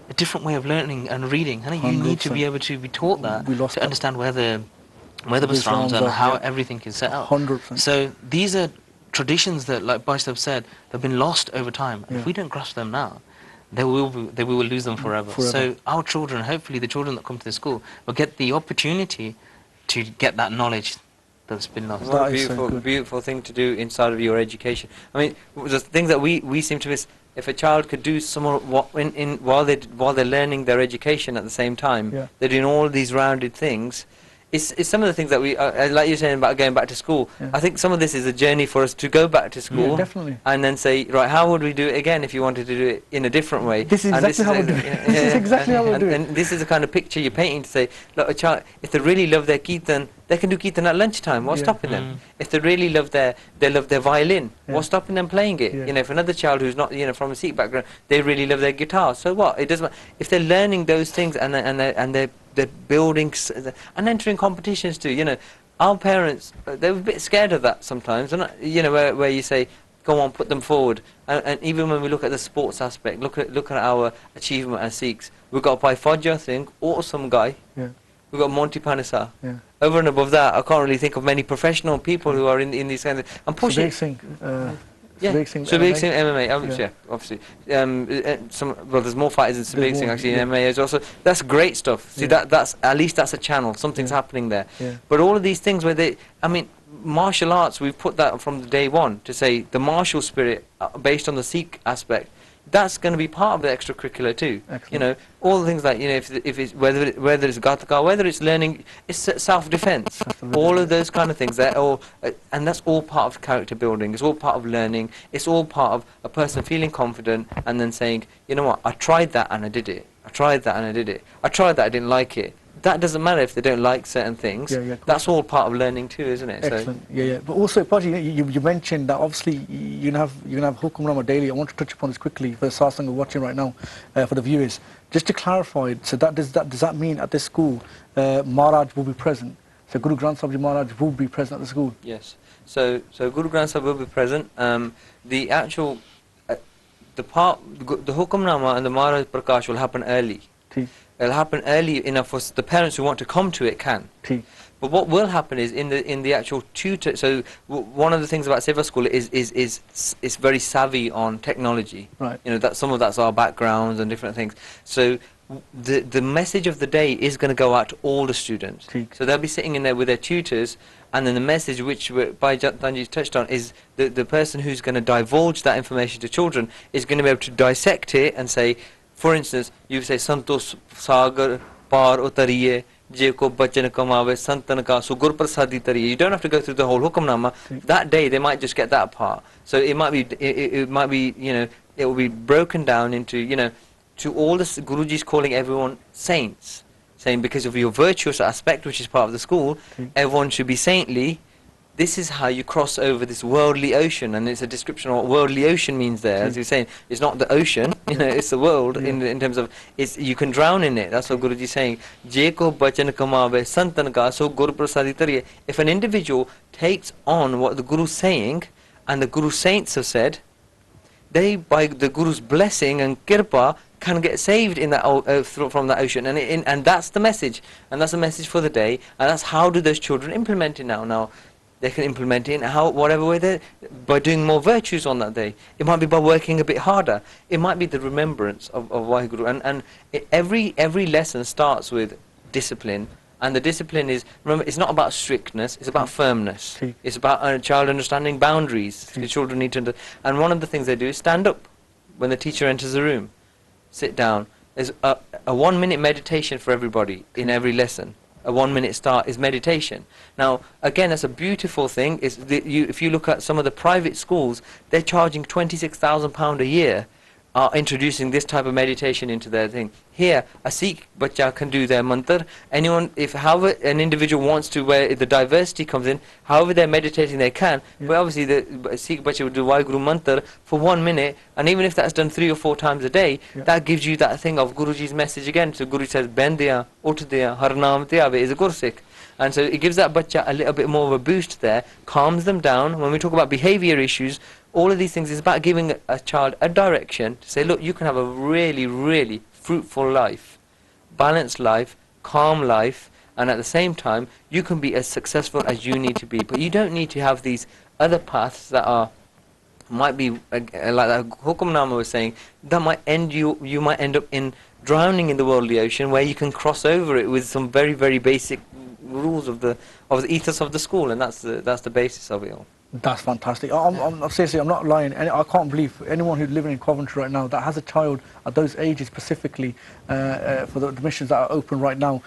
a different way of learning and reading. And you need to be able to be taught that to understand where the basrams and how everything is set up. 100%. So these are traditions that, like Baistab said, have been lost over time. Yeah. If we don't grasp them now, we will lose them forever. So our children, hopefully the children that come to the school, will get the opportunity to get that knowledge that's been lost. What a beautiful thing to do inside of your education. I mean, the things that we seem to miss. If a child could do some more while they're learning their education at the same time, they're doing all these rounded things. It's some of the things that we, like you're saying about going back to school. Yeah. I think some of this is a journey for us to go back to school, yeah, definitely, and then say, right, how would we do it again if you wanted to do it in a different way? This is exactly how we do it. This is exactly how we do it. And this is the kind of picture you're painting to say, look, a child, if they really love their kirtan, they can do kirtan at lunchtime. What's stopping them? If they really love their violin, what's stopping them playing it? If another child who's not from a Sikh background, they really love their guitar, so what? It doesn't. If they're learning those things and they're building and entering competitions too. Our parents, they're a bit scared of that sometimes, and where you say, go on, put them forward. And even when we look at the sports aspect, look at our achievement as Sikhs. We've got Bhai Fauja Singh, awesome guy. Yeah. We've got Monty Panasa. Yeah. Over and above that, I can't really think of many professional people who are in these kinds of... I'm pushing... Subhaik Singh, Subhaik Singh, MMA, obviously. There's more fighters than Subhaik Singh actually in MMA as well. So that's great stuff. See, that's at least that's a channel. Something's happening there. Yeah. But all of these things where martial arts, we've put that from the day one to say the martial spirit based on the Sikh aspect. That's going to be part of the extracurricular too. Excellent. All the things like if it's whether it's gataka, whether it's learning, it's self-defense. All of those kind of things. They're all, and that's all part of character building. It's all part of learning. It's all part of a person feeling confident and then saying, you know what, I tried that and I did it. I tried that and I did it. I tried that, I didn't like it. That doesn't matter if they don't like certain things. That's all part of learning too, isn't it? Excellent. So But also, Paji, you mentioned that obviously you're gonna have Hukumnama daily. I want to touch upon this quickly for the satsang we're watching right now, for the viewers. Just to clarify, so does that mean at this school, Maharaj will be present? So Guru Granth Sahib Ji Maharaj will be present at the school. Yes. So Guru Granth Sahib will be present. The actual, the Hukamnama and the Maharaj Prakash will happen early. ठीक. It'll happen early enough for the parents who want to come to it can. ठीक. But what will happen is in the actual tutor. So one of the things about Seva school is very savvy on technology. Right. You know that some of that's our backgrounds and different things. So the message of the day is going to go out to all the students. ठीक. So they'll be sitting in there with their tutors, and then the message which Danji touched on is the person who's going to divulge that information to children is going to be able to dissect it and say, for instance, you say Santosh Sagar Par Utariye Jeko Bachan Kamave Santan Ka Sugur Prasadi Tariye. You don't have to go through the whole Hukamnama. That day they might just get that part. So it might be you know, it will be broken down into, you know, to all the Guruji's calling everyone saints, saying because of your virtuous aspect, which is part of the school, everyone should be saintly. This is how you cross over this worldly ocean, and it's a description of what worldly ocean means there. As you're saying, it's not the ocean, you know, it's the world in terms of, you can drown in it. That's what Guruji is saying. Jeko bachan kamave santan ka so Guru prasadi tariye. If an individual takes on what the Guru is saying, and the Guru saints have said, they, by the Guru's blessing and kirpa, can get saved in that from that ocean, and that's the message, and that's the message for the day, and that's how do those children implement it now. Now, they can implement it in whatever way they, by doing more virtues on that day. It might be by working a bit harder. It might be the remembrance of Waheguru, and every lesson starts with discipline. And the discipline is, remember, it's not about strictness, it's about firmness. It's about a child understanding boundaries. The children need to and one of the things they do is stand up when the teacher enters the room. Sit down. There's a 1 minute meditation for everybody in every lesson. A 1 minute start is meditation. Now, again, that's a beautiful thing. If you look at some of the private schools, they're charging £26,000 a year, are introducing this type of meditation into their thing. Here, a Sikh bacha can do their mantra. Anyone, however an individual wants to, where the diversity comes in, however they're meditating they can, but obviously the Sikh bacha will do Waheguru mantra for 1 minute, and even if that's done 3 or 4 times a day, that gives you that thing of Guruji's message again. So Guru says, Ben diya, ut diya, har naam tiya, is a Gursikh. And so it gives that bacha a little bit more of a boost there, calms them down. When we talk about behavior issues, all of these things is about giving a child a direction to say, look, you can have a really, really fruitful life, balanced life, calm life, and at the same time, you can be as successful as you need to be. But you don't need to have these other paths that might be, like that Hukamnama was saying, that might you might end up in drowning in the worldly ocean, where you can cross over it with some very, very basic rules of the ethos of the school, and that's the basis of it all. That's fantastic. I'm seriously, I'm not lying. I can't believe anyone who's living in Coventry right now that has a child at those ages specifically for the admissions that are open right now,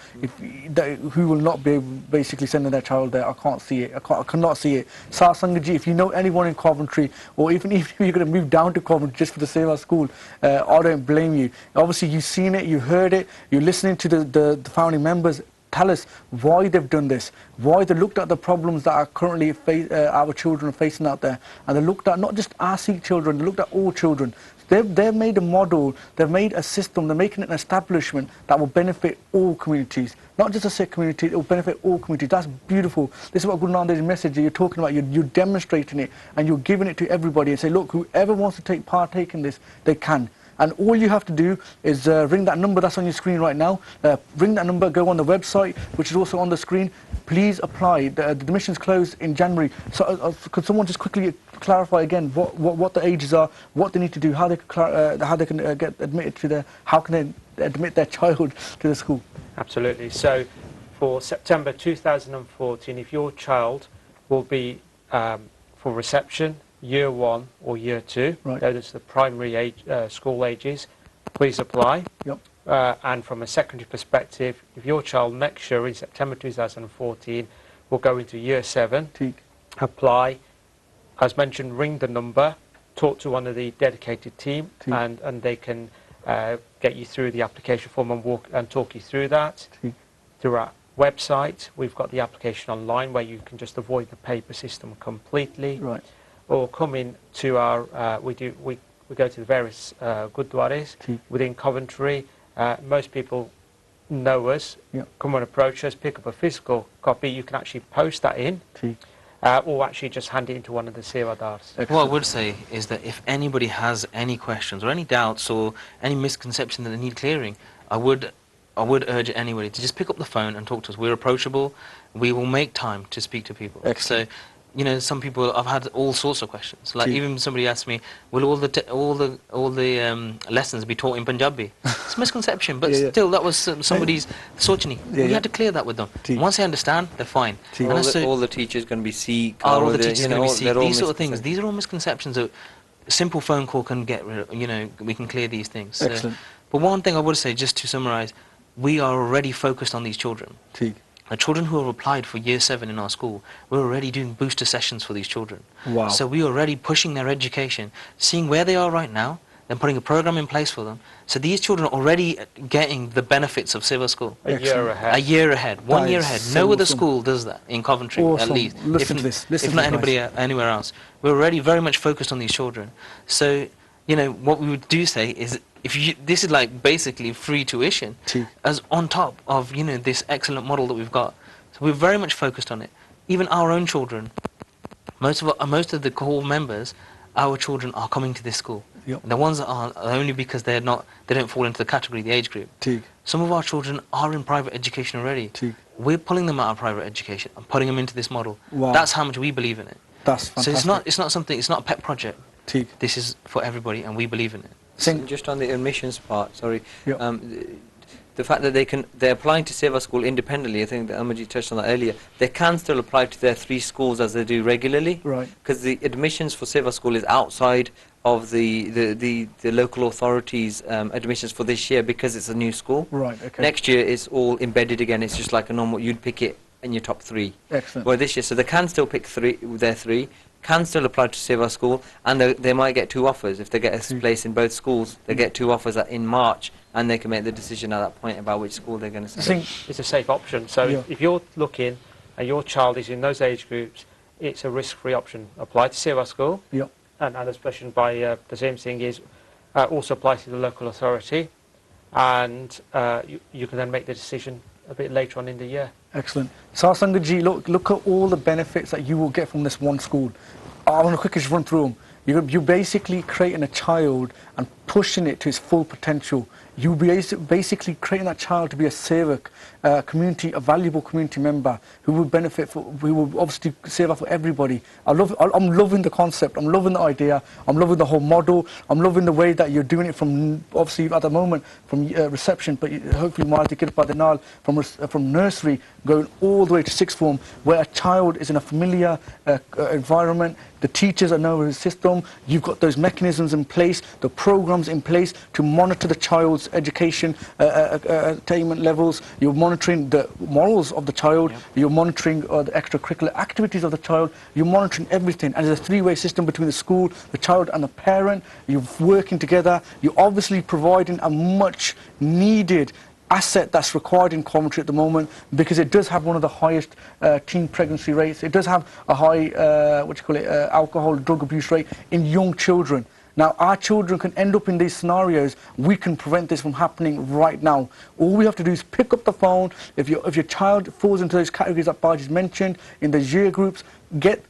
who will not be basically sending their child there. I can't see it. I cannot see it. Sar Sangaji, if you know anyone in Coventry, or even if you're going to move down to Coventry just for the Seva school, I don't blame you. Obviously, you've seen it, you heard it, you're listening to the founding members. Tell us why they've done this, why they looked at the problems that are currently our children are facing out there, and they looked at not just our Sikh children, they looked at all children. They've made a model, they've made a system, they're making an establishment that will benefit all communities, not just the Sikh community, it will benefit all communities. That's beautiful. This is what Guru Nanak's message you're talking about. You're demonstrating it, and you're giving it to everybody and say, look, whoever wants to partake in this, they can. And all you have to do is ring that number that's on your screen right now. Ring that number, go on the website, which is also on the screen. Please apply. The admissions close in January. So could someone just quickly clarify again what the ages are, what they need to do, how they can get admitted to how can they admit their child to the school? Absolutely. So for September 2014, if your child will be for reception, Year 1 or Year 2, right. Those are the primary school ages, please apply. Yep. And from a secondary perspective, if your child next year in September 2014 will go into Year 7, apply. As mentioned, ring the number, talk to one of the dedicated team, and they can get you through the application form and talk you through that. Through our website, we've got the application online where you can just avoid the paper system completely. Right. Or come in to our, we go to the various gurdwaras within Coventry. Most people know us, come and approach us, pick up a physical copy, you can actually post that in, or actually just hand it into one of the Seva Dars. What I would say is that if anybody has any questions or any doubts or any misconception that they need clearing, I would urge anybody to just pick up the phone and talk to us. We're approachable. We will make time to speak to people. Excellent. So, you know, some people, I've had all sorts of questions. Like even somebody asked me, will all the lessons be taught in Punjabi? It's a misconception, but still, that was somebody's sochni. We had to clear that with them. Once they understand, they're fine. All the teachers going to be Sikh. All the teachers going to be Sikh. These sort of things. These are all misconceptions that a simple phone call can get rid of. You know, we can clear these things. Excellent. But one thing I would say, just to summarise, we are already focused on these children. The children who have applied for Year 7 in our school, we're already doing booster sessions for these children. Wow. So we're already pushing their education, seeing where they are right now, then putting a program in place for them. So these children are already getting the benefits of Seva school. A year ahead. A year ahead. 1 year ahead. So No other awesome. school does that in Coventry, at least. Listen to this. Listen if to not this, anybody guys. anywhere else. We're already very much focused on these children. So, you know, what we would do say is, this is like basically free tuition, as on top of, you know, this excellent model that we've got. So we're very much focused on it. Even our own children, most of the core members, our children are coming to this school. The ones that aren't are only because they don't fall into the category, the age group. Some of our children are in private education already. We're pulling them out of private education and putting them into this model. Wow. That's how much we believe in it. That's fantastic. So it's not something. It's not a pet project. This is for everybody, and we believe in it. So just on the admissions part, sorry. The fact that they're applying to Seva School independently, I think that Amajit touched on that earlier, they can still apply to their 3 schools as they do regularly. Right. Because the admissions for Seva School is outside of the local authorities' admissions for this year, because it's a new school. Right, okay. Next year it's all embedded again, it's just like a normal, you'd pick it in your top 3. Excellent. Well, this year, so they can still pick their 3, can still apply to Seva School, and they might get 2 offers. If they get a place in both schools, they get 2 offers in March, and they can make the decision at that point about which school they're going to send. It's a safe option. So if you're looking and your child is in those age groups, it's a risk-free option. Apply to Seva School, and especially by the same thing is also apply to the local authority, and you can then make the decision a bit later on in the year. Excellent. Sarsangaji, look at all the benefits that you will get from this one school. I want to quickly just run through them. You're basically creating a child and pushing it to its full potential. You'll be basically creating that child to be a Seva community, a valuable community member who will benefit, who will obviously Seva for everybody. I'm loving the concept, I'm loving the idea, I'm loving the whole model, I'm loving the way that you're doing it from, obviously at the moment, from reception, but hopefully from nursery going all the way to 6th form, where a child is in a familiar environment, the teachers know the system, you've got those mechanisms in place, the programs in place to monitor the child's education attainment levels, you're monitoring the morals of the child, you're monitoring the extracurricular activities of the child, you're monitoring everything, and there's a 3-way system between the school, the child and the parent, you're working together, you're obviously providing a much needed asset that's required in Coventry at the moment, because it does have one of the highest teen pregnancy rates. It does have a high, alcohol, drug abuse rate in young children. Now, our children can end up in these scenarios. We can prevent this from happening right now. All we have to do is pick up the phone. If your child falls into those categories that Baji's mentioned, in the year groups, get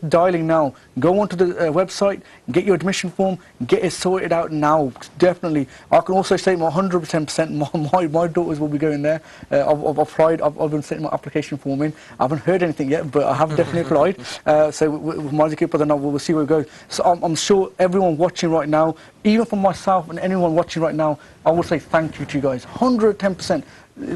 dialing now. Go onto the website, get your admission form, get it sorted out now. Definitely. I can also say 100% my daughters will be going there. I've applied. I've been setting my application form in. I haven't heard anything yet, but I have definitely applied. So with Majid, but then we'll see where it goes. So I'm sure everyone watching right now, even for myself and anyone watching right now, I will say thank you to you guys. 110%.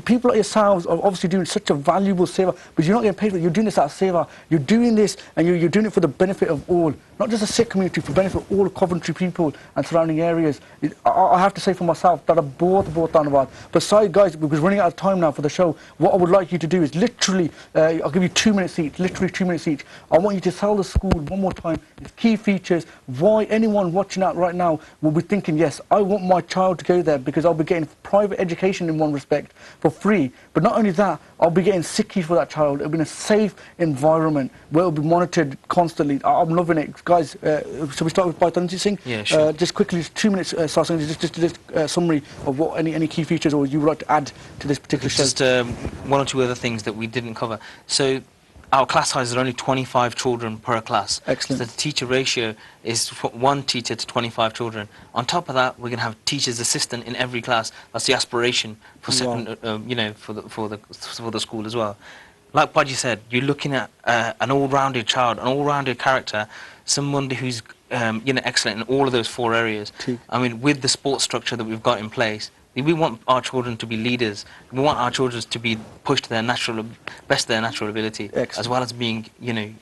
People like yourselves are obviously doing such a valuable Seva, but you're not getting paid for it. You're doing this out of Seva. You're doing this, and you're doing it for the benefit of all, not just the Sikh community, for the benefit of all the Coventry people and surrounding areas. I have to say for myself that I bought down about. But sorry guys, because we're running out of time now for the show, what I would like you to do is literally, I'll give you 2 minutes each, literally 2 minutes each. I want you to tell the school one more time its key features, why anyone watching out right now will be thinking, yes, I want my child to go there because I'll be getting private education in one respect, for free. But not only that, I'll be getting Sikhi for that child. It'll be in a safe environment where it'll be monitored constantly. I'm loving it. Guys, shall we start with Baitanji Singh? Yeah, sure. Just quickly, just 2 minutes, Sarsang, just summary of what any key features or you would like to add to this particular show. Just one or two other things that we didn't cover. So our class size is only 25 children per class. Excellent. So the teacher ratio is 1 teacher to 25 children. On top of that, we're going to have teacher's assistant in every class. That's the aspiration for second, you know, for the school as well. Like Paji said, you're looking at an all-rounded child, an all-rounded character, someone who's you know, excellent in all of those 4 areas. I mean, with the sports structure that we've got in place, we want our children to be leaders. We want our children to be pushed to their best of their natural ability, Excellent. as well as being, you know,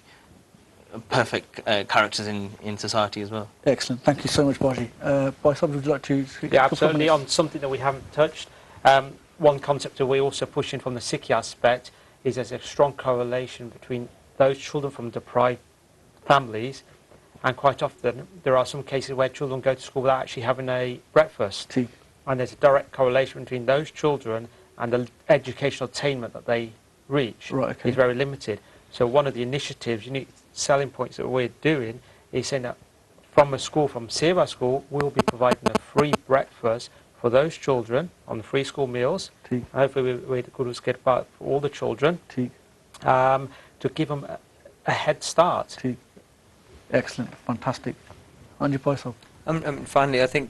perfect characters in society as well. Excellent. Thank you so much, Baji. Baisab, would you like to speak? Yeah, absolutely. On something that we haven't touched, one concept that we're also pushing from the Sikh aspect is there's a strong correlation between those children from deprived families, and quite often there are some cases where children go to school without actually having a breakfast. And there's a direct correlation between those children and the educational attainment that they reach is very limited. So one of the initiatives, unique selling points that we're doing is saying that from a school, from Seva school, we'll be providing a free breakfast for those children on the free school meals. And hopefully we're going to get back for all the children to give them a head start. Excellent, fantastic. Anji Baisab. Finally, I think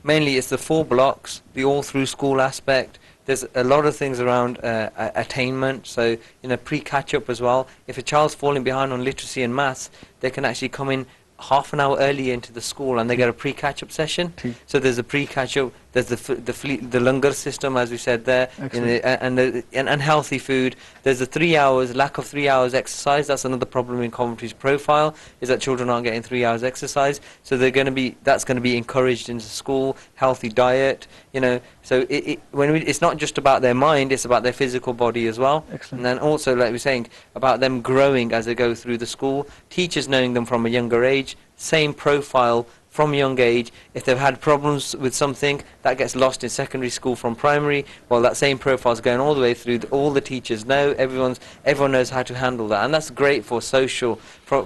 mainly it's the 4 blocks, the all-through school aspect. There's a lot of things around attainment, so pre-catch-up as well. If a child's falling behind on literacy and maths, they can actually come in half an hour earlier into the school and they get a pre-catch-up session. So there's a pre-catch-up, there's the langar system, as we said there, and healthy food. There's the 3 hours, lack of 3 hours exercise. That's another problem in Coventry's profile, is that children aren't getting 3 hours exercise. So that's going to be encouraged into school. Healthy diet, So it's not just about their mind; it's about their physical body as well. Excellent. And then also, like we're saying, about them growing as they go through the school. Teachers knowing them from a younger age. Same profile from a young age. If they've had problems with something, that gets lost in secondary school from primary. Well, that same profile is going all the way through. All the teachers know. Everyone knows how to handle that, and that's great for social for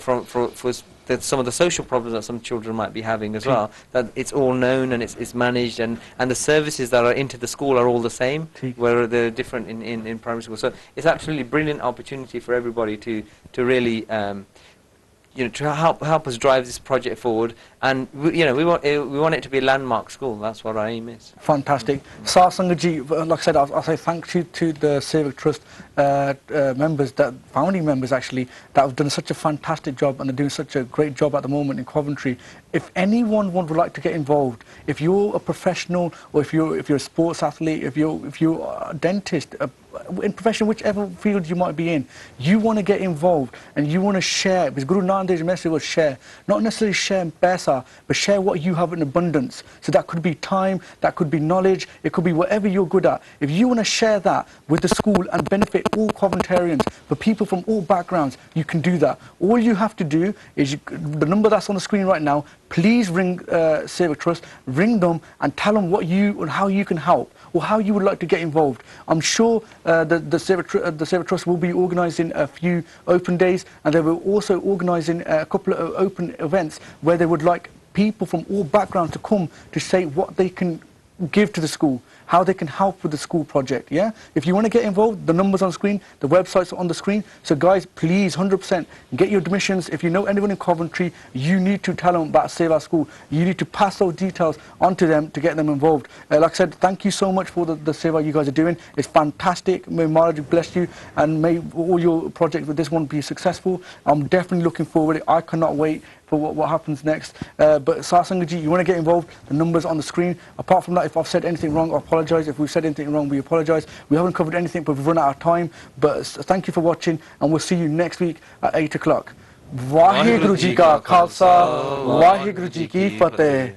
some of the social problems that some children might be having as well. That it's all known and it's managed, and the services that are into the school are all the same, where they're different in primary school. So it's absolutely brilliant opportunity for everybody to really to help us drive this project forward, and we want it to be a landmark school. That's what our aim is. Fantastic. Sar Sangaji, like I said, I'll say thank you to the Seva Trust members, founding members actually, that have done such a fantastic job and are doing such a great job at the moment in Coventry. If anyone would like to get involved, if you're a professional or if you're a sports athlete, if you're a dentist, in profession, whichever field you might be in, you want to get involved and you want to share, because Guru Nanak Dev's message was share, not necessarily share paisa, but share what you have in abundance. So that could be time, that could be knowledge, it could be whatever you're good at. If you want to share that with the school and benefit all Coventarians, for people from all backgrounds, you can do that. All you have to do is, the number that's on the screen right now, please ring Seva Trust, ring them and tell them what how you can help, or how you would like to get involved. I'm sure the Seva Trust will be organising a few open days, and they will also organising a couple of open events where they would like people from all backgrounds to come to say what they can give to the school, how they can help with the school project. If you want to get involved, the number's on the screen, the website's on the screen. So guys, please 100% get your admissions. If you know anyone in Coventry, you need to tell them about Seva School. You need to pass those details on to them to get them involved. Like I said, thank you so much for the Seva you guys are doing. It's fantastic. May Maharaj bless you, and may all your projects with this one be successful. I'm definitely looking forward to it. I cannot wait for what happens next. But Sar Sangaji, you want to get involved, the number's on the screen. Apart from that, if I've said anything wrong, I apologise. If we've said anything wrong, we apologise. We haven't covered anything, but we've run out of time. But thank you for watching, and we'll see you next week at 8 o'clock. Vaheguru Ji Ka Khalsa, Vaheguru Ji Ki Fateh.